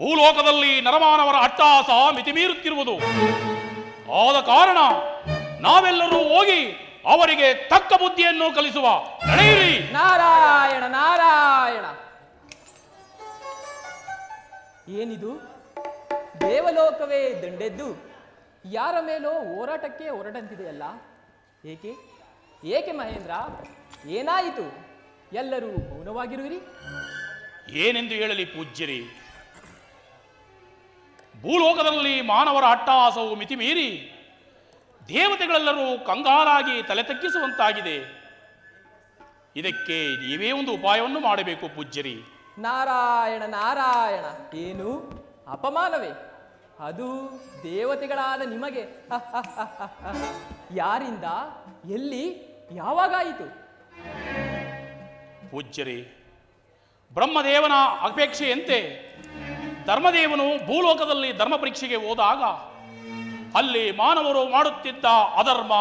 ಭೂಲೋಕದಲ್ಲಿ ನರಮಾನವರ ಅಟ್ಟಹಾಸ ಮಿತಿಮೀರುತ್ತಿರುವುದು. ಆದ ಕಾರಣ ನಾವೆಲ್ಲರೂ ಹೋಗಿ ಅವರಿಗೆ ತಕ್ಕ ಬುದ್ಧಿಯನ್ನು ಕಲಿಸುವ. ನಡೆಯಿರಿ. ನಾರಾಯಣ ನಾರಾಯಣ. ಏನಿದು? ದೇವಲೋಕವೇ ದಂಡೆದ್ದು ಯಾರ ಮೇಲೋ ಹೋರಾಟಕ್ಕೆ ಹೊರಟಂತಿದೆಯಲ್ಲ. ಏಕೆ ಏಕೆ ಮಹೇಂದ್ರ, ಏನಾಯಿತು? ಎಲ್ಲರೂ ಮೌನವಾಗಿರುವಿರಿ. ಏನೆಂದು ಹೇಳಲಿ ಪೂಜ್ಯರಿ? ಭೂಲೋಕದಲ್ಲಿ ಮಾನವರ ಅಟ್ಟಹಾಸವು ಮಿತಿಮೀರಿ ದೇವತೆಗಳೆಲ್ಲರೂ ಕಂಗಾಲಾಗಿ ತಲೆ ತಗ್ಗಿಸುವಂತಾಗಿದೆ. ಇದಕ್ಕೆ ನೀವೇ ಒಂದು ಉಪಾಯವನ್ನು ಮಾಡಬೇಕು ಪೂಜ್ಯರಿ. ನಾರಾಯಣ ನಾರಾಯಣ. ಏನು ಅಪಮಾನವೇ? ಅದು ದೇವತೆಗಳಾದ ನಿಮಗೆ? ಯಾರಿಂದ, ಎಲ್ಲಿ, ಯಾವಾಗಾಯಿತು? ಪೂಜ್ಯರಿ, ಬ್ರಹ್ಮದೇವನ ಅಪೇಕ್ಷೆಯಂತೆ ಧರ್ಮದೇವನು ಭೂಲೋಕದಲ್ಲಿ ಧರ್ಮ ಪರೀಕ್ಷೆಗೆ ಹೋದಾಗ ಅಲ್ಲಿ ಮಾನವರು ಮಾಡುತ್ತಿದ್ದ ಅಧರ್ಮ,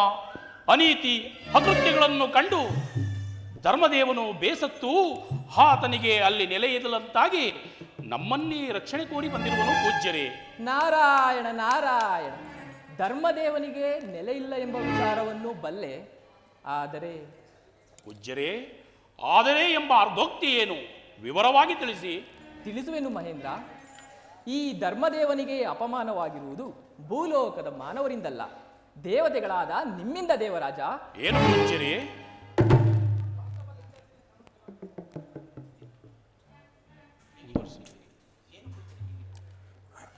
ಅನೀತಿ, ಅಕೃತ್ಯಗಳನ್ನು ಕಂಡು ಧರ್ಮದೇವನು ಬೇಸತ್ತು ಆತನಿಗೆ ಅಲ್ಲಿ ನೆಲೆಯಿಲ್ಲದಂತಾಗಿ ನಮ್ಮನ್ನೇ ರಕ್ಷಣೆ ಕೋರಿ ಬಂದಿರುವನು ಪೂಜ್ಯರೇ. ನಾರಾಯಣ ನಾರಾಯಣ. ಧರ್ಮದೇವನಿಗೆ ನೆಲೆ ಇಲ್ಲ ಎಂಬ ವಿಚಾರವನ್ನು ಬಲ್ಲೆ. ಆದರೆ ಪೂಜ್ಯರೇ, ಆದರೆ ಎಂಬ ಅರ್ಧೋಕ್ತಿ ಏನು? ವಿವರವಾಗಿ ತಿಳಿಸಿ. ತಿಳಿಸುವೆನು ಮಹೇಂದ್ರ. ಈ ಧರ್ಮದೇವನಿಗೆ ಅಪಮಾನವಾಗಿರುವುದು ಭೂಲೋಕದ ಮಾನವರಿಂದಲ್ಲ, ದೇವತೆಗಳಾದ ನಿಮ್ಮಿಂದ ದೇವರಾಜ. ಏನು ಪೂಜ್ಯರೇ?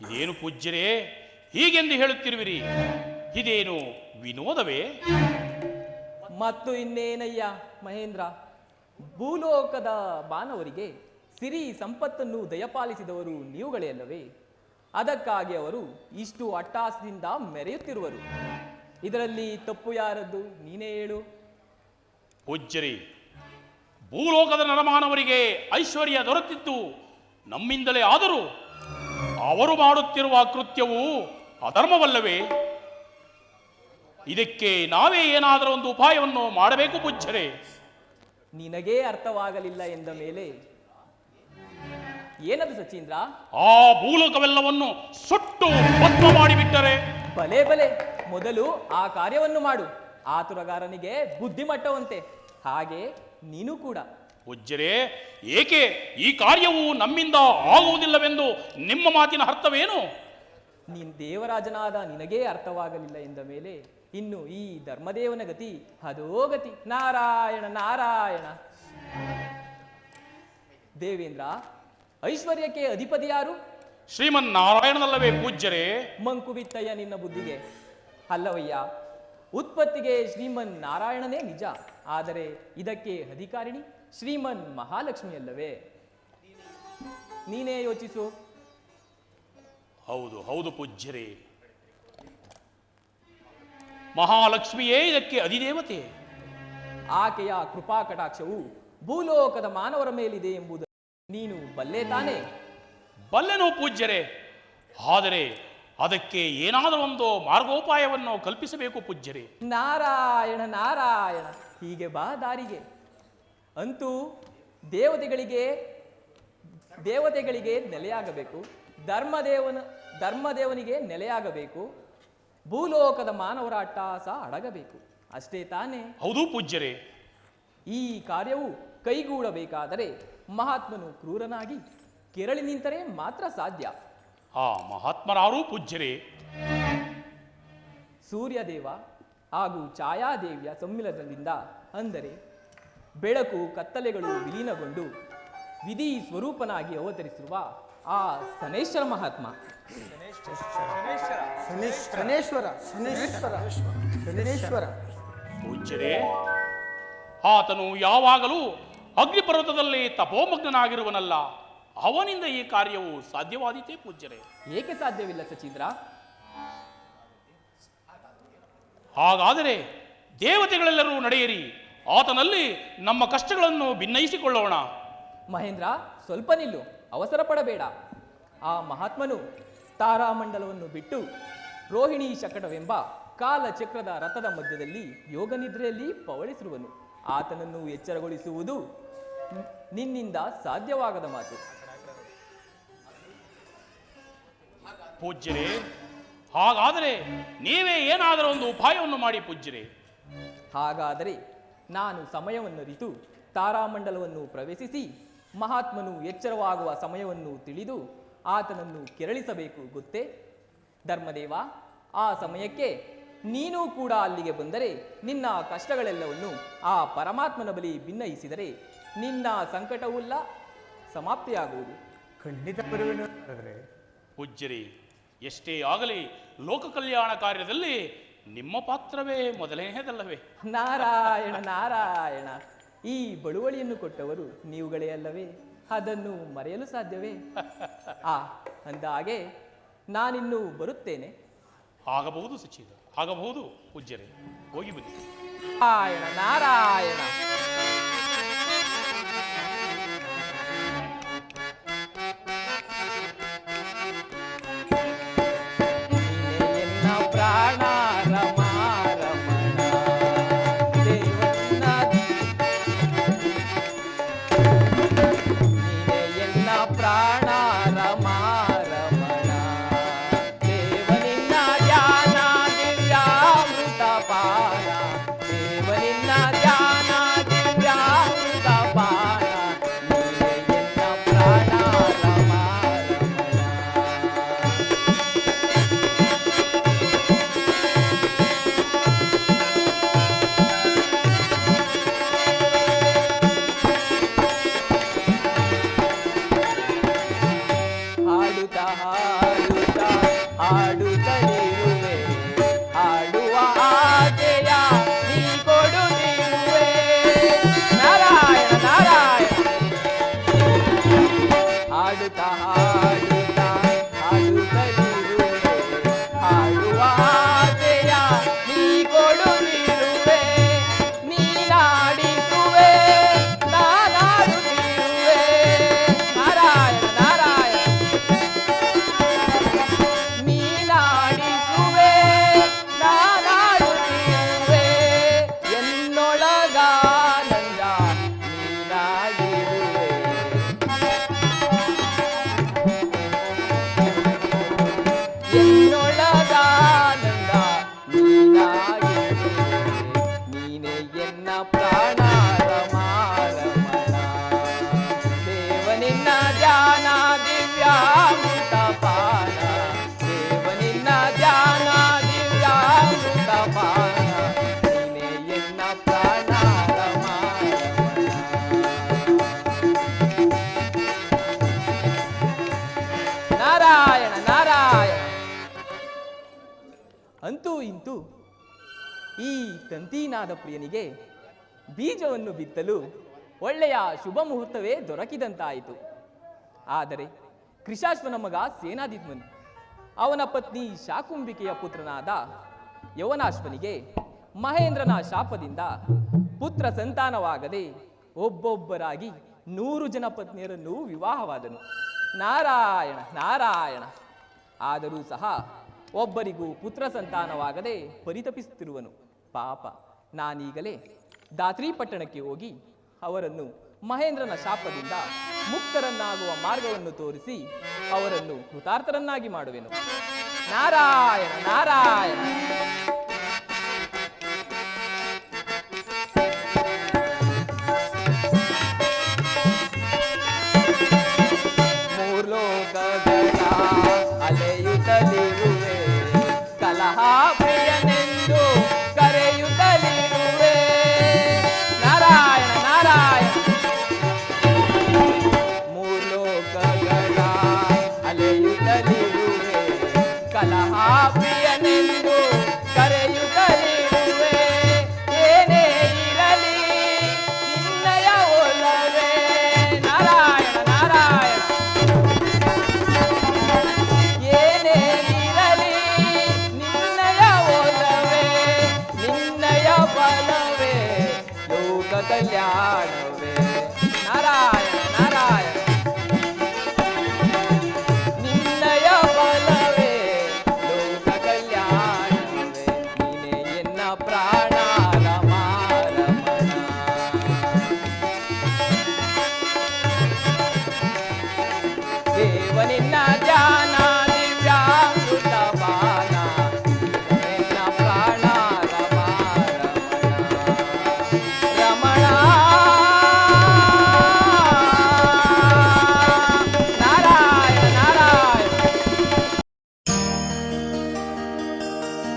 ಇದೇನು ಪೂಜ್ಯರೇ ಹೀಗೆಂದು ಹೇಳುತ್ತಿರುವಿರಿ? ಇದೇನು ವಿನೋದವೇ? ಮತ್ತು ಇನ್ನೇನಯ್ಯ ಮಹೇಂದ್ರ, ಭೂಲೋಕದ ಮಾನವರಿಗೆ ಸಿರಿ ಸಂಪತ್ತನ್ನು ದಯಪಾಲಿಸಿದವರು ನೀವುಗಳೇ ಅಲ್ಲವೇ? ಅದಕ್ಕಾಗಿ ಅವರು ಇಷ್ಟು ಅಟ್ಟಹಾಸದಿಂದ ಮೆರೆಯುತ್ತಿರುವರು. ಇದರಲ್ಲಿ ತಪ್ಪು ಯಾರದ್ದು? ನೀನೇ ಹೇಳು. ಪೂಜ್ಯರಿ, ಭೂಲೋಕದ ನರಮಾನವರಿಗೆ ಐಶ್ವರ್ಯ ದೊರೆತಿದ್ದು ನಮ್ಮಿಂದಲೇ. ಆದರೂ ಅವರು ಮಾಡುತ್ತಿರುವ ಕೃತ್ಯವು ಅಧರ್ಮವಲ್ಲವೇ? ಇದಕ್ಕೆ ನಾವೇ ಏನಾದರೂ ಒಂದು ಉಪಾಯವನ್ನು ಮಾಡಬೇಕು ಪೂಜ್ಯರೇ. ನಿನಗೇ ಅರ್ಥವಾಗಲಿಲ್ಲ ಎಂದ ಮೇಲೆ ಏನದು ಸಚೀಂದ್ರ? ಆ ಭೂಲೋಕವೆಲ್ಲವನ್ನು ಸುಟ್ಟು ಭಸ್ಮ ಮಾಡಿಬಿಟ್ಟರೆ? ಬಲೆ ಬಲೆ, ಮೊದಲು ಆ ಕಾರ್ಯವನ್ನು ಮಾಡು. ಆತುರಗಾರನಿಗೆ ಬುದ್ಧಿಮಟ್ಟವಂತೆ. ಹಾಗೆ ನೀನು ಕೂಡ. ಪೂಜ್ಯರೇ, ಏಕೆ ಈ ಕಾರ್ಯವು ನಮ್ಮಿಂದ ಆಗುವುದಿಲ್ಲವೆಂದು ನಿಮ್ಮ ಮಾತಿನ ಅರ್ಥವೇನು? ನೀನ್ ದೇವರಾಜನಾದ ನಿನಗೇ ಅರ್ಥವಾಗಲಿಲ್ಲ ಎಂದ ಮೇಲೆ ಇನ್ನು ಈ ಧರ್ಮದೇವನ ಗತಿ ಅದೋ ಗತಿ. ನಾರಾಯಣ ನಾರಾಯಣ. ದೇವೇಂದ್ರ, ಐಶ್ವರ್ಯಕ್ಕೆ ಅಧಿಪತಿ ಯಾರು? ಶ್ರೀಮನ್ನಾರಾಯಣನಲ್ಲವೇ ಪೂಜ್ಯರೇ? ಮಂಕು ಬಿತ್ತಯ್ಯ ನಿನ್ನ ಬುದ್ಧಿಗೆ. ಅಲ್ಲವಯ್ಯ, ಉತ್ಪತ್ತಿಗೆ ಶ್ರೀಮನ್ ನಾರಾಯಣನೇ ನಿಜ. ಆದರೆ ಇದಕ್ಕೆ ಅಧಿಕಾರಿಣಿ ಶ್ರೀಮನ್ ಮಹಾಲಕ್ಷ್ಮಿ ಅಲ್ಲವೇ? ನೀನೇ ಯೋಚಿಸು. ಹೌದು ಹೌದು ಪೂಜ್ಯರೇ, ಮಹಾಲಕ್ಷ್ಮಿಯೇ ಇದಕ್ಕೆ ಅಧಿದೇವತೆ. ಆಕೆಯ ಕೃಪಾ ಕಟಾಕ್ಷವು ಭೂಲೋಕದ ಮಾನವರ ಮೇಲಿದೆ ಎಂಬುದು ನೀನು ಬಲ್ಲೆ ತಾನೇ? ಬಲ್ಲೆನೋ ಪೂಜ್ಯರೇ, ಆದರೆ ಅದಕ್ಕೆ ಏನಾದರೂ ಒಂದು ಮಾರ್ಗೋಪಾಯವನ್ನು ಕಲ್ಪಿಸಬೇಕು ಪೂಜ್ಯರೇ. ನಾರಾಯಣ ನಾರಾಯಣ, ಹೀಗೆ ಬಾ ದಾರಿಗೆ. ಅಂತೂ ದೇವತೆಗಳಿಗೆ ನೆಲೆಯಾಗಬೇಕು, ಧರ್ಮದೇವನಿಗೆ ನೆಲೆಯಾಗಬೇಕು, ಭೂಲೋಕದ ಮಾನವರ ಅಟ್ಟಹಾಸ ಅಡಗಬೇಕು, ಅಷ್ಟೇ ತಾನೇ? ಹೌದು ಪೂಜ್ಯರೇ. ಈ ಕಾರ್ಯವು ಕೈಗೂಡಬೇಕಾದರೆ ಮಹಾತ್ಮನು ಕ್ರೂರನಾಗಿ ಕೆರಳಿ ನಿಂತರೆ ಮಾತ್ರ ಸಾಧ್ಯ. ಆ ಮಹಾತ್ಮರಾರು ಪೂಜ್ಯರೇ? ಸೂರ್ಯದೇವ ಹಾಗೂ ಛಾಯಾದೇವಿಯ ಸಮ್ಮಿಲನದಿಂದ, ಅಂದರೆ ಬೆಳಕು ಕತ್ತಲೆಗಳು ವಿಲೀನಗೊಂಡು ವಿಧಿ ಸ್ವರೂಪನಾಗಿ ಅವತರಿಸಿರುವ ಆ ಶನೇಶ್ವರ ಮಹಾತ್ಮ. ಶನೇಶ್ವರ ಪೂಜ್ಯರೇ, ಆತನು ಯಾವಾಗಲೂ ಅಗ್ನಿಪರ್ವತದಲ್ಲಿ ತಪೋಮಗ್ನಾಗಿರುವನಲ್ಲ, ಅವನಿಂದ ಈ ಕಾರ್ಯವು ಸಾಧ್ಯವಾದೀತೆ ಪೂಜ್ಯರೇ? ಏಕೆ ಸಾಧ್ಯವಿಲ್ಲ ಸಚೀಂದ್ರ? ಹಾಗಾದರೆ ದೇವತೆಗಳೆಲ್ಲರೂ ನಡೆಯಿರಿ, ಆತನಲ್ಲಿ ನಮ್ಮ ಕಷ್ಟಗಳನ್ನು ಭಿನ್ನಯಿಸಿಕೊಳ್ಳೋಣ. ಮಹೇಂದ್ರ, ಸ್ವಲ್ಪ ನಿಲ್ಲು, ಅವಸರ ಪಡಬೇಡ. ಆ ಮಹಾತ್ಮನು ತಾರಾಮಂಡಲವನ್ನು ಬಿಟ್ಟು ರೋಹಿಣಿ ಶಕಟವೆಂಬ ಕಾಲಚಕ್ರದ ರಥದ ಮಧ್ಯದಲ್ಲಿ ಯೋಗನಿದ್ರೆಯಲ್ಲಿ ಪವಳಿಸಿರುವನು. ಆತನನ್ನು ಎಚ್ಚರಗೊಳಿಸುವುದು ನಿನ್ನಿಂದ ಸಾಧ್ಯವಾಗದ ಮಾತು. ಪೂಜ್ಯರೇ, ಹಾಗಾದರೆ ನೀವೇ ಏನಾದರೂ ಒಂದು ಉಪಾಯವನ್ನು ಮಾಡಿ ಪೂಜ್ಯರೇ. ಹಾಗಾದರೆ ನಾನು ಸಮಯವನ್ನು ಅರಿತು ತಾರಾಮಂಡಲವನ್ನು ಪ್ರವೇಶಿಸಿ ಮಹಾತ್ಮನು ಎಚ್ಚರವಾಗುವ ಸಮಯವನ್ನು ತಿಳಿದು ಆತನನ್ನು ಕೆರಳಿಸಬೇಕು, ಗೊತ್ತೇ? ಧರ್ಮದೇವ, ಆ ಸಮಯಕ್ಕೆ ನೀನೂ ಕೂಡ ಅಲ್ಲಿಗೆ ಬಂದರೆ ನಿನ್ನ ಕಷ್ಟಗಳೆಲ್ಲವನ್ನು ಆ ಪರಮಾತ್ಮನ ಬಳಿ ಭಿನ್ನಯಿಸಿದರೆ ನಿನ್ನ ಸಂಕಟವುಲ್ಲ ಸಮಾಪ್ತಿಯಾಗುವುದು. ಖಂಡಿತ ಪೂಜ್ಯರೇ, ಎಷ್ಟೇ ಆಗಲಿ ಲೋಕ ಕಲ್ಯಾಣ ಕಾರ್ಯದಲ್ಲಿ ನಿಮ್ಮ ಪಾತ್ರವೇ ಮೊದಲನೆಯದಲ್ಲವೇ? ನಾರಾಯಣ ನಾರಾಯಣ, ಈ ಬಳುವಳಿಯನ್ನು ಕೊಟ್ಟವರು ನೀವುಗಳೇ ಅಲ್ಲವೇ? ಅದನ್ನು ಮರೆಯಲು ಸಾಧ್ಯವೇ? ಅಂದ ಹಾಗೆ ನಾನಿನ್ನು ಬರುತ್ತೇನೆ. ಆಗಬಹುದು ಸಚಿವ, ಆಗಬಹುದು ಪೂಜ್ಯರೇ, ಹೋಗಿ ಬನ್ನಿ. ನಾರಾಯಣ ನಾರಾಯಣ. ಪ್ರಾಣ ಪ್ರಾಣ ರಮಾ ರಮಣ, ದೇವನಿನ್ನ ಧ್ಯಾನ ದಿವ್ಯಾಮೃತ ಪಾನ, ದೇವನಿನ್ನ ಧ್ಯಾನ ದಿವ್ಯಾಮೃತ ಪಾನ, ನೀನೆನ್ನ ಪ್ರಾಣ ರಮಾ ಹಾಡುತ್ತಲಿರುವೆ, ಹಾಡುವ ಆಸೆಯ ನೀ ಕೊಡುತ್ತಿರುವೆ. ನಾರಾಯಣ ನಾರಾಯಣ. ಹಾಡುತ್ತಾ ಹಾಡುತ್ತಾ ಹಾಡುತ್ತಲಿರುವೆ, ಹಾಡುವ ಆಸೆಯ ನೀ ಕೊಡುತ್ತಿರುವೆ. ನೀನಾಡಿಸುವೆ, ನಾನಾಡುತ್ತಿರುವೆ. ನಾರಾಯಣ ನಾರಾಯಣ. ನೀನಾಡಿಸುವೆ, ನಾನಾಡುತ್ತಿರುವೆ. ಎನ್ನೊಳಗಾನಂದ ನೀನಾಗಿರುವೆ. ಎನ್ನೊಳಗಾನಂದ ನೀನಾಗಿರುವೆ. ನೀನೇ ಎನ್ನ ಪ್ರಾಣ ರಮಾ ರಮಣ, ದೇವನಿನ್ನ ಧ್ಯಾನ ದಿವ್ಯಾಮೃತ ಪಾನ, ದೇವನಿನ್ನ ಧ್ಯಾನ ದಿವ್ಯಾಮೃತ ಪಾನ, ನೀನೇ ಎನ್ನ ಪ್ರಾಣ ರಮಾ ರಮಣ. ನಾರಾಯಣ ನಾರಾಯಣ. ಅಂತೂ ಇಂತೂ ಈ ತಂತಿನಾದ ಪ್ರಿಯನಿಗೆ ಬೀಜವನ್ನು ಬಿತ್ತಲು ಒಳ್ಳೆಯ ಶುಭ ಮುಹೂರ್ತವೇ ದೊರಕಿದಂತಾಯಿತು. ಆದರೆ ಕೃಶಾಶ್ವನ ಮಗ ಸೇನಾದಿತ್ಮನು, ಅವನ ಪತ್ನಿ ಶಾಕುಂಬಿಕೆಯ ಪುತ್ರನಾದ ಯವನಾಶ್ವನಿಗೆ ಮಹೇಂದ್ರನ ಶಾಪದಿಂದ ಪುತ್ರ ಸಂತಾನವಾಗದೆ ಒಬ್ಬೊಬ್ಬರಾಗಿ 100 ಜನ ಪತ್ನಿಯರನ್ನು ವಿವಾಹವಾದನು. ನಾರಾಯಣ ನಾರಾಯಣ. ಆದರೂ ಸಹ ಒಬ್ಬರಿಗೂ ಪುತ್ರ ಸಂತಾನವಾಗದೆ ಪರಿತಪಿಸುತ್ತಿರುವನು. ಪಾಪ, ನಾನೀಗಲೇ ದಾತ್ರಿ ಪಟ್ಟಣಕ್ಕೆ ಹೋಗಿ ಅವರನ್ನು ಮಹೇಂದ್ರನ ಶಾಪದಿಂದ ಮುಕ್ತರನ್ನಾಗುವ ಮಾರ್ಗವನ್ನು ತೋರಿಸಿ ಅವರನ್ನು ಕೃತಾರ್ಥರನ್ನಾಗಿ ಮಾಡುವೆನು. ನಾರಾಯಣ ನಾರಾಯಣ. ಮೂರ್ಲೋಕಗಳ ಅಲೆಯುತ್ತಲಿರುವೆ, ಕಲಹ ಪ್ರಿಯನೆಂದು ಕರೆಯುತ್ತಲಿರುವೆ. ನಾರಾಯಣ ನಾರಾಯಣ. ಮೂರ್ಲೋಕಗಳ ಅಲೆಯುತ್ತಲಿರುವೆ, ಕಲಹ ಪ್ರಿಯನೆಂದು ಕರೆಯುತ್ತಲಿರುವೆ. ಏನೇ ಇರಲಿ ನಿನ್ನಯ ಒಲವೇ. ನಾರಾಯಣ ನಾರಾಯಣ. ಏನೇ ಇರಲಿ ನಿನ್ನಯ ಒಲವೇ, ನಿನ್ನಯ ಬಲವೇ ಲೋಕ ಕಲ್ಯಾಣ.